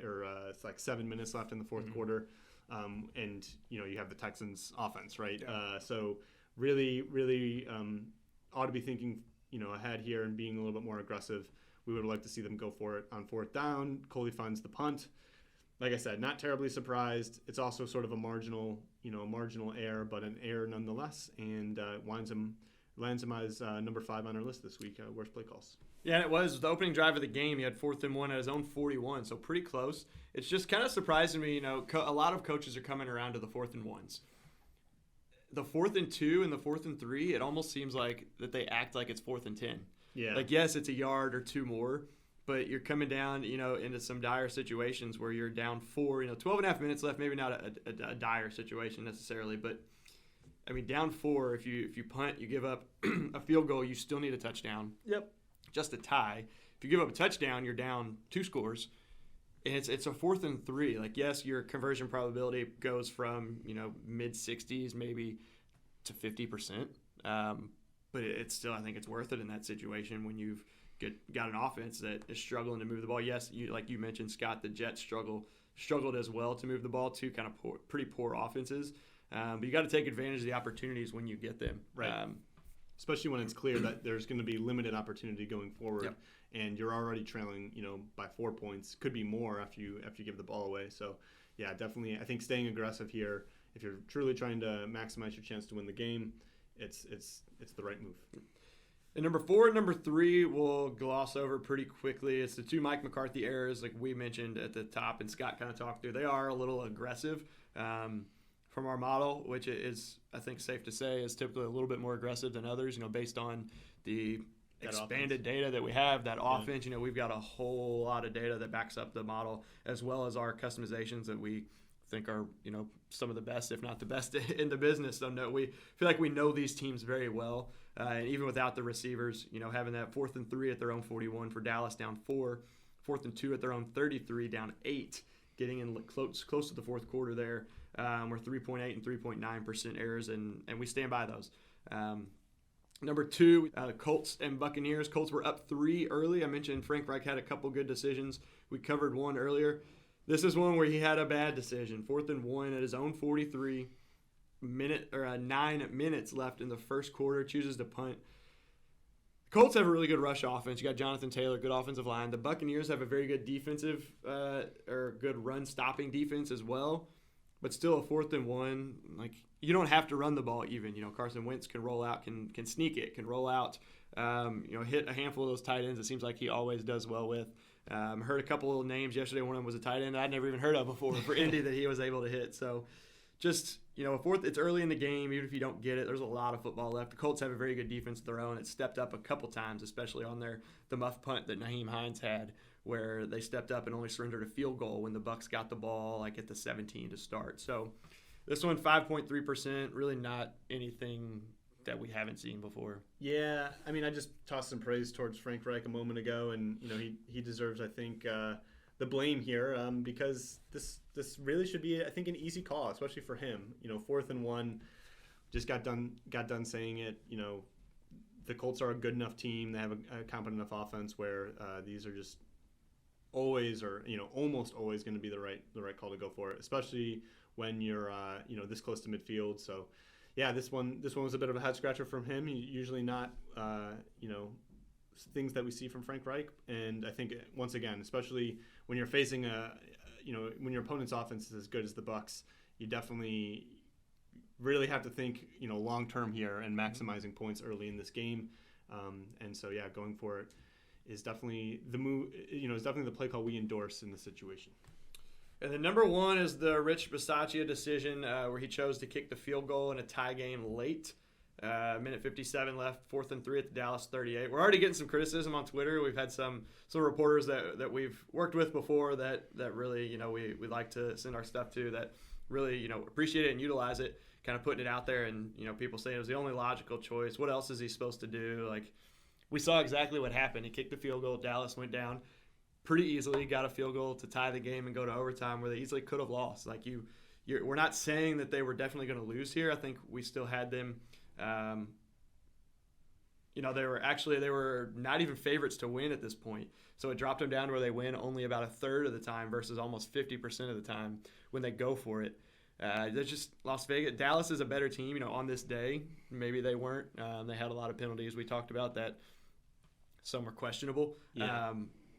or it's like 7 minutes left in the fourth quarter, and you have the Texans offense, right? Yeah. So really ought to be thinking ahead here and being a little bit more aggressive. We would like to see them go for it on 4th down. Coley finds the punt. Like I said, not terribly surprised. It's also sort of a marginal error, but an error nonetheless, and lands him as number 5 on our list this week. Worst play calls. Yeah, and it was the opening drive of the game. He had 4th and 1 at his own 41, so pretty close. It's just kind of surprising me. A lot of coaches are coming around to the 4th and 1s. The 4th and 2 and the 4th and 3, it almost seems like that they act like it's 4th and 10. Yeah. Like, yes, it's a yard or 2 more, but you're coming down, into some dire situations where you're down 4, 12 and a half minutes left, maybe not a dire situation necessarily, but I mean, down 4, if you punt, you give up a field goal, you still need a touchdown. Yep. Just a tie. If you give up a touchdown, you're down 2 scores. And it's a 4th and 3. Like, yes, your conversion probability goes from, mid 60s maybe to 50%. But it's still, I think it's worth it in that situation when you've got an offense that is struggling to move the ball. Yes, like you mentioned, Scott, the Jets struggled as well to move the ball. 2 kind of pretty poor offenses. But you got to take advantage of the opportunities when you get them. Right. Especially when it's clear that there's going to be limited opportunity going forward. Yep. and you're already trailing, by 4 points. Could be more after you give the ball away. So, yeah, definitely. I think staying aggressive here, if you're truly trying to maximize your chance to win the game, it's the right move. And number 4 and number 3 we'll gloss over pretty quickly. It's the 2 Mike McCarthy errors, like we mentioned at the top, and Scott kind of talked through. They are a little aggressive from our model, which is, I think, safe to say, is typically a little bit more aggressive than others. Based on the expanded data that we have, that offense. We've got a whole lot of data that backs up the model, as well as our customizations that we think are some of the best, if not the best, in the business. So we feel like we know these teams very well. And even without the receivers, having that 4th and 3 at their own 41 for Dallas, down 4, 4th and 2 at their own 33, down 8, getting in close to the fourth quarter there. We're 3.8 and 3.9% errors, and we stand by those. Number 2, Colts and Buccaneers. Colts were up 3 early. I mentioned Frank Reich had a couple good decisions. We covered one earlier. This is one where he had a bad decision. 4th and 1 at his own 43. 9 minutes left in the first quarter, chooses to punt. The Colts have a really good rush offense. You got Jonathan Taylor, good offensive line. The Buccaneers have a very good defensive or good run-stopping defense as well. But still, a 4th and 1, like, you don't have to run the ball even. Carson Wentz can roll out, can sneak it, can roll out, hit a handful of those tight ends. It seems like he always does well with. Heard a couple of names yesterday. One of them was a tight end I'd never even heard of before for Indy that he was able to hit. So just, a fourth, it's early in the game. Even if you don't get it, there's a lot of football left. The Colts have a very good defense of their own. It stepped up a couple times, especially on the muff punt that Nyheim Hines had, where they stepped up and only surrendered a field goal when the Bucs got the ball at the 17 to start. So this one, 5.3%, really not anything that we haven't seen before. Yeah, I mean, I just tossed some praise towards Frank Reich a moment ago, and he deserves, I think, the blame here because this really should be, I think, an easy call, especially for him. 4th and 1, just got done saying it. The Colts are a good enough team. They have a competent enough offense where these are just always, or almost always, going to be the right call to go for it, especially when you're this close to midfield. So yeah, this one was a bit of a head scratcher from him. Usually not things that we see from Frank Reich, and I think once again, especially when you're facing when your opponent's offense is as good as the Bucs, you definitely really have to think long term here and maximizing points early in this game. And so yeah, going for it is definitely the move. Is definitely the play call we endorse in this situation. And then number 1 is the Rich Bisaccia decision where he chose to kick the field goal in a tie game late. Minute 57 left, 4th and 3 at the Dallas 38. We're already getting some criticism on Twitter. We've had some reporters that we've worked with before that really, we like to send our stuff to, that really, appreciate it and utilize it, kind of putting it out there, and, people saying it was the only logical choice. What else is he supposed to do? Like, we saw exactly what happened. He kicked the field goal. Dallas went down pretty easily, got a field goal to tie the game and go to overtime, where they easily could have lost. Like, we're not saying that they were definitely going to lose here. I think we still had them. They were not even favorites to win at this point. So it dropped them down to where they win only about a third of the time versus almost 50% of the time when they go for it. They're just Las Vegas. Dallas is a better team, on this day. Maybe they weren't. They had a lot of penalties. We talked about that. Some were questionable. Yeah.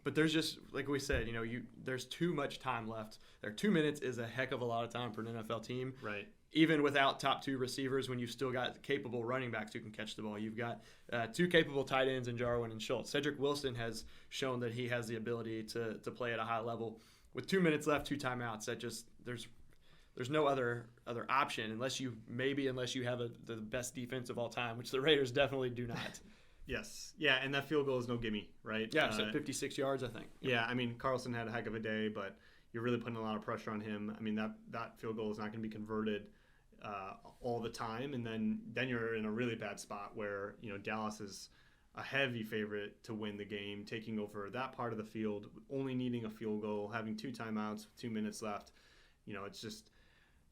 But there's just, like we said, there's too much time left. 2 minutes is a heck of a lot of time for an NFL team. Right. Even without top 2 receivers, when you've still got capable running backs who can catch the ball. You've got 2 capable tight ends in Jarwin and Schultz. Cedric Wilson has shown that he has the ability to play at a high level. With 2 minutes left, 2 timeouts, there's no other option unless you have the best defense of all time, which the Raiders definitely do not. Yes. Yeah, and that field goal is no gimme, right? Yeah, so 56 yards, I think. Yeah, I mean, Carlson had a heck of a day, but you're really putting a lot of pressure on him. I mean, that field goal is not going to be converted all the time, and then you're in a really bad spot where, Dallas is a heavy favorite to win the game, taking over that part of the field, only needing a field goal, having 2 timeouts, 2 minutes left. It's just,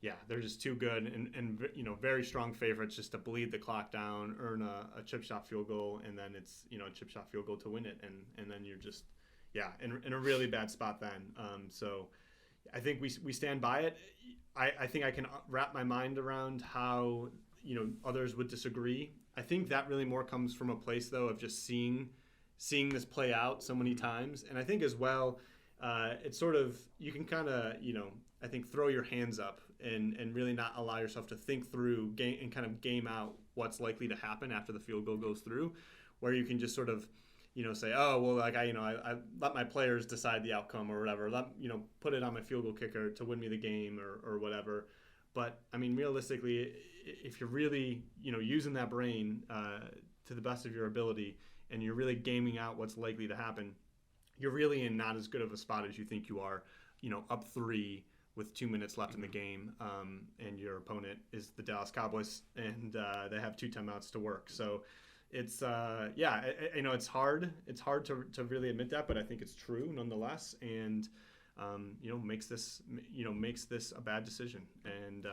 yeah, they're just too good and very strong favorites just to bleed the clock down, earn a chip shot field goal, and then it's, a chip shot field goal to win it. And then you're just, yeah, in a really bad spot then. So I think we stand by it. I think I can wrap my mind around how, others would disagree. I think that really more comes from a place, though, of just seeing seeing this play out so many times. And I think as well, it's sort of, you can kind of, I think throw your hands up and really not allow yourself to think through and kind of game out what's likely to happen after the field goal goes through, where you can just sort of, say, oh, well, like I let my players decide the outcome or whatever. Put it on my field goal kicker to win me the game or whatever. But I mean, realistically, if you're really, using that brain to the best of your ability, and you're really gaming out what's likely to happen, you're really in not as good of a spot as you think you are, up 3 with 2 minutes left in the game, and your opponent is the Dallas Cowboys, and they have 2 timeouts to work. So it's, it's hard. It's hard to really admit that, but I think it's true nonetheless, and makes this a bad decision, and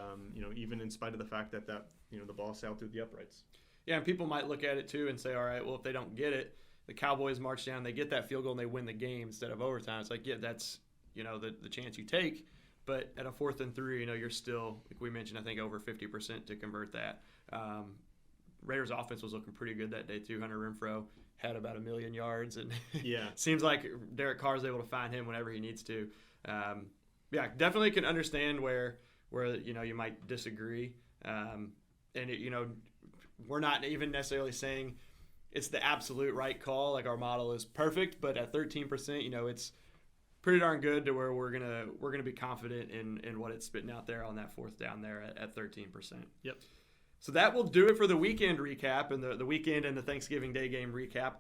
even in spite of the fact that the ball sailed through the uprights. Yeah, and people might look at it too and say, all right, well, if they don't get it, the Cowboys march down, they get that field goal, and they win the game instead of overtime. It's like, yeah, that's the chance you take, but at a 4th and 3, you're still, like we mentioned, I think over 50% to convert that. Raiders' offense was looking pretty good that day too. Hunter Renfrow had about 1 million yards, and seems like Derek Carr's able to find him whenever he needs to. Definitely can understand where you might disagree, and we're not even necessarily saying it's the absolute right call. Like, our model is perfect, but at 13%, it's pretty darn good to where we're gonna be confident in what it's spitting out there on that 4th down there at 13%. Yep. So that will do it for the weekend recap and the weekend and the Thanksgiving Day game recap.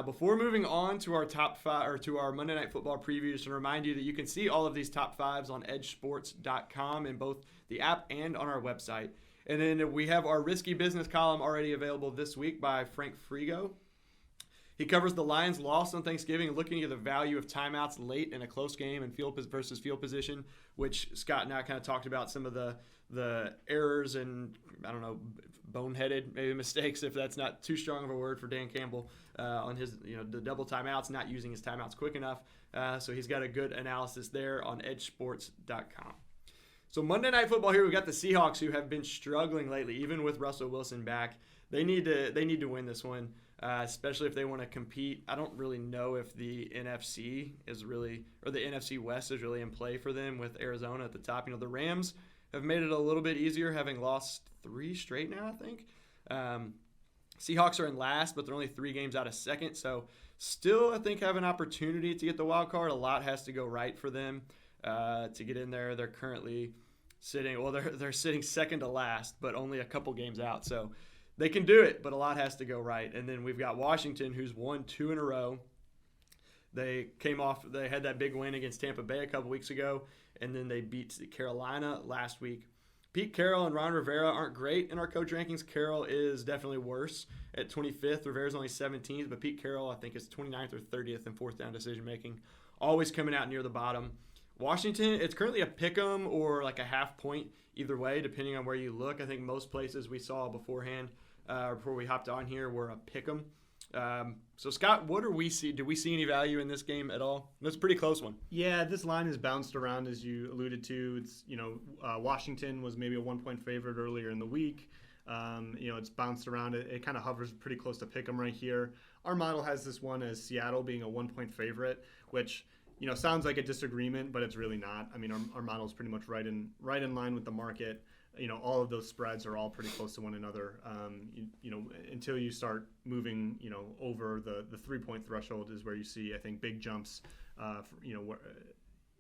Before moving on to our top 5 or to our Monday Night Football preview, just to remind you that you can see all of these top 5s on EdjSports.com in both the app and on our website. And then we have our Risky Business column already available this week by Frank Frigo. He covers the Lions' loss on Thanksgiving, looking at the value of timeouts late in a close game and field position, which Scott and I kind of talked about some of the errors and, I don't know, boneheaded maybe mistakes, if that's not too strong of a word for Dan Campbell, on his, the double timeouts, not using his timeouts quick enough. So he's got a good analysis there on EdjSports.com. So Monday Night Football here, we've got the Seahawks, who have been struggling lately, even with Russell Wilson back. They need to win this one, especially if they want to compete. I don't really know if the NFC the NFC West is really in play for them with Arizona at the top. The Rams have made it a little bit easier, having lost 3 straight now, I think. Seahawks are in last, but they're only 3 games out of second, so still, I think, have an opportunity to get the wild card. A lot has to go right for them to get in there. They're currently they're sitting second to last, but only a couple games out, so they can do it, but a lot has to go right. And then we've got Washington, who's won 2 in a row. They had that big win against Tampa Bay a couple weeks ago, and then they beat Carolina last week. Pete Carroll and Ron Rivera aren't great in our coach rankings. Carroll is definitely worse at 25th. Rivera's only 17th, but Pete Carroll, I think, is 29th or 30th in 4th down decision-making, always coming out near the bottom. Washington, it's currently a pick 'em or like a half point either way, depending on where you look. I think most places we saw beforehand, before we hopped on here, were a pick 'em. So Scott, what do we see? Do we see any value in this game at all? That's a pretty close one. Yeah, this line has bounced around, as you alluded to. It's Washington was maybe a 1-point favorite earlier in the week. It's bounced around. It kind of hovers pretty close to pick 'em right here. Our model has this one as Seattle being a 1-point favorite, which sounds like a disagreement, but it's really not. I mean, our model is pretty much right in line with the market. All of those spreads are all pretty close to one another. Until you start moving, over the 3-point threshold is where you see, I think, big jumps,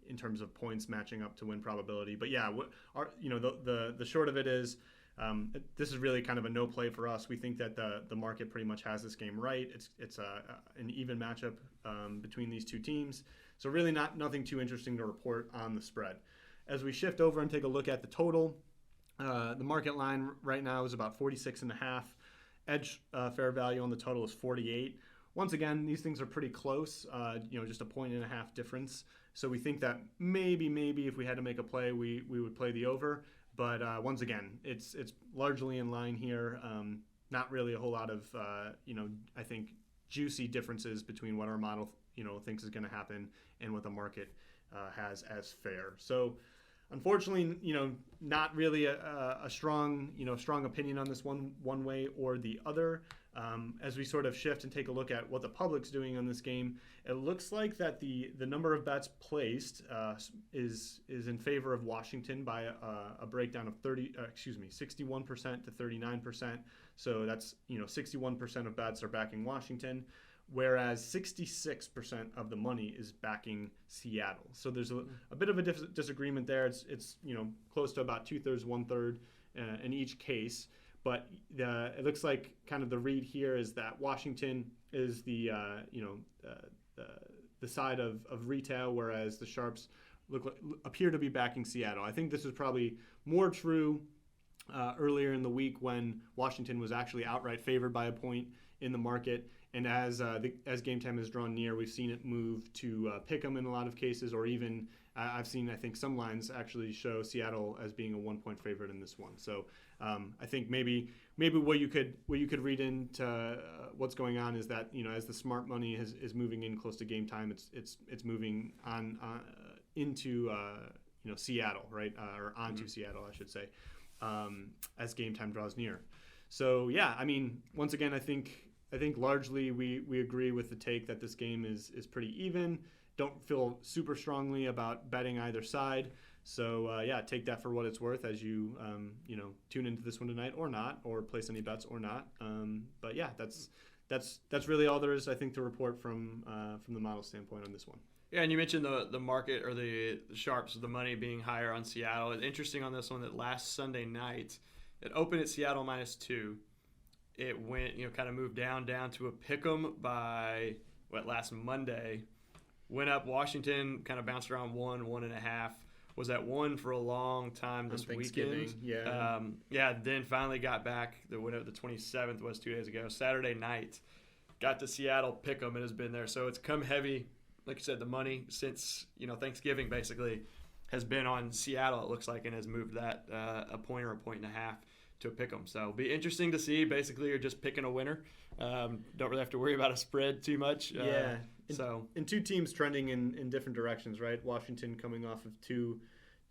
in terms of points matching up to win probability. But yeah, the short of it is, this is really kind of a no play for us. We think that the market pretty much has this game right. It's an even matchup between these two teams. So really nothing too interesting to report on the spread. As we shift over and take a look at the total, the market line right now is about 46.5. Edge fair value on the total is 48. Once again, these things are pretty close, just a 1.5 difference. So we think that maybe if we had to make a play, we would play the over. But once again, it's largely in line here. Not really a whole lot of, I think, juicy differences between what our model, thinks is going to happen and what the market has as fair. So unfortunately, not really a strong opinion on this one way or the other. As we sort of shift and take a look at what the public's doing on this game, it looks like that the number of bets placed is in favor of Washington by a breakdown of 61% to 39%. So that's 61% of bets are backing Washington, whereas 66% of the money is backing Seattle. So there's a bit of a disagreement there. It's close to about 2/3, 1/3 in each case. But it looks like kind of the read here is that Washington is the side of retail, whereas the sharps appear to be backing Seattle. I think this is probably more true earlier in the week when Washington was actually outright favored by a point in the market. And as game time has drawn near, we've seen it move to pick 'em in a lot of cases, or even I've seen, I think, some lines actually show Seattle as being a 1-point favorite in this one. So I think maybe what you could read into what's going on is that as the smart money is moving in close to game time, it's moving on into Seattle, right, or onto Seattle, I should say, as game time draws near. So yeah, I mean, once again, I think largely we agree with the take that this game is pretty even. Don't feel super strongly about betting either side. So yeah, take that for what it's worth as you tune into this one tonight or not, or place any bets or not. But yeah, that's really all there is, I think, to report from the model standpoint on this one. Yeah, and you mentioned the market or the sharps, the money being higher on Seattle. It's interesting on this one that last Sunday night it opened at Seattle -2. It went, kind of moved down to a pick'em by last Monday. Went up. Washington kind of bounced around 1.5. Was at 1 for a long time this weekend. Yeah. Then finally got back. Whatever the 27th was 2 days ago. Saturday night, got to Seattle pick'em and has been there. So it's come heavy. Like you said, the money since Thanksgiving basically has been on Seattle. It looks like, and has moved that a point or a 1.5 to a pick'em. So it'll be interesting to see. Basically, you're just picking a winner. Don't really have to worry about a spread too much. Yeah. And two teams trending in different directions, right? Washington coming off of two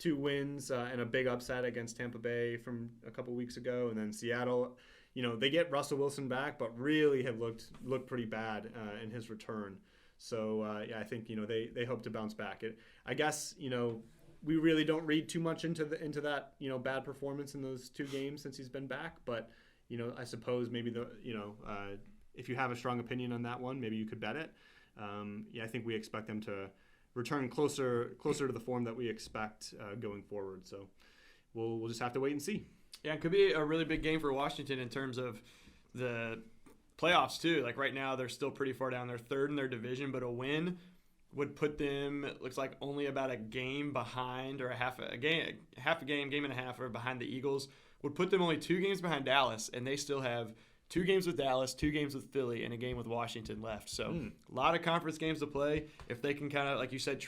wins and a big upset against Tampa Bay from a couple weeks ago, and then Seattle. They get Russell Wilson back, but really have looked pretty bad in his return. So yeah, I think they hope to bounce back. I guess we really don't read too much into that bad performance in those two games since he's been back, but I suppose maybe if you have a strong opinion on that one, maybe you could bet it. Yeah, I think we expect them to return closer to the form that we expect going forward. So we'll just have to wait and see. Yeah, it could be a really big game for Washington in terms of the playoffs too. Like right now, they're still pretty far down. They're third in their division, but a win would put them, it looks like, only about a game behind, or half a game and a half, or behind the Eagles. Would put them only 2 games behind Dallas, and they still have 2 games with Dallas, 2 games with Philly, and a game with Washington left. So a lot of conference games to play. If they can kind of, like you said,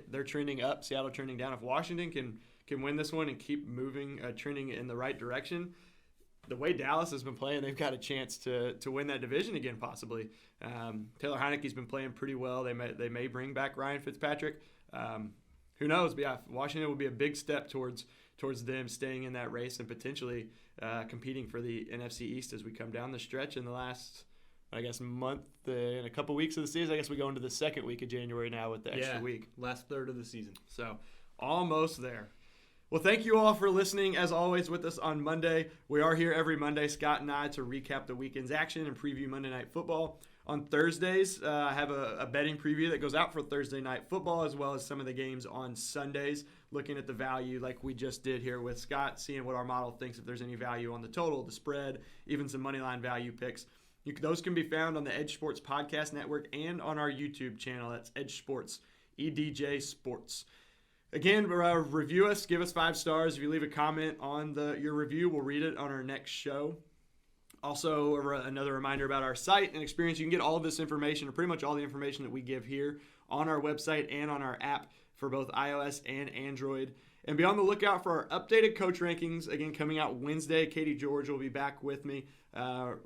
they're trending up, Seattle trending down. If Washington can win this one and keep moving, trending in the right direction, the way Dallas has been playing, they've got a chance to win that division again, possibly. Taylor Heineke's been playing pretty well. They may bring back Ryan Fitzpatrick. Who knows? But yeah, Washington will be a big step towards them staying in that race and potentially competing for the NFC East as we come down the stretch in the last, I guess, month and a couple weeks of the season. I guess we go into the second week of January now with the extra week. Last third of the season. So almost there. Well, thank you all for listening, as always, with us on Monday. We are here every Monday, Scott and I, to recap the weekend's action and preview Monday Night Football. On Thursdays, I have a betting preview that goes out for Thursday Night Football, as well as some of the games on Sundays, looking at the value like we just did here with Scott, seeing what our model thinks, if there's any value on the total, the spread, even some moneyline value picks. Those can be found on the EdjSports Podcast Network and on our YouTube channel. That's EdjSports, EDJ Sports. Again, review us, give us 5 stars. If you leave a comment on your review, we'll read it on our next show. Also, another reminder about our site and experience. You can get all of this information, or pretty much all the information that we give here, on our website and on our app for both iOS and Android. And be on the lookout for our updated coach rankings, again, coming out Wednesday. Katie George will be back with me,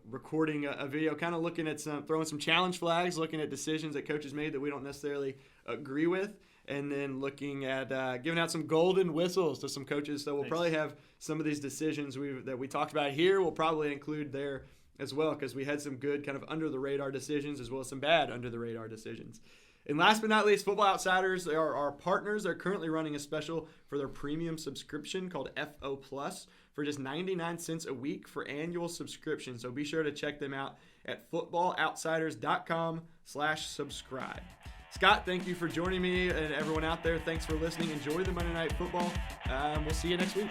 recording a video, kind of looking at throwing some challenge flags, looking at decisions that coaches made that we don't necessarily agree with. and then looking at giving out some golden whistles to some coaches. So we'll probably have some of these decisions that we talked about here. We'll probably include there as well, because we had some good kind of under-the-radar decisions as well as some bad under-the-radar decisions. And last but not least, Football Outsiders, they are our partners. They're currently running a special for their premium subscription called FO Plus for just 99 cents a week for annual subscription. So be sure to check them out at footballoutsiders.com/subscribe. Scott, thank you for joining me, and everyone out there, thanks for listening. Enjoy the Monday Night Football. We'll see you next week.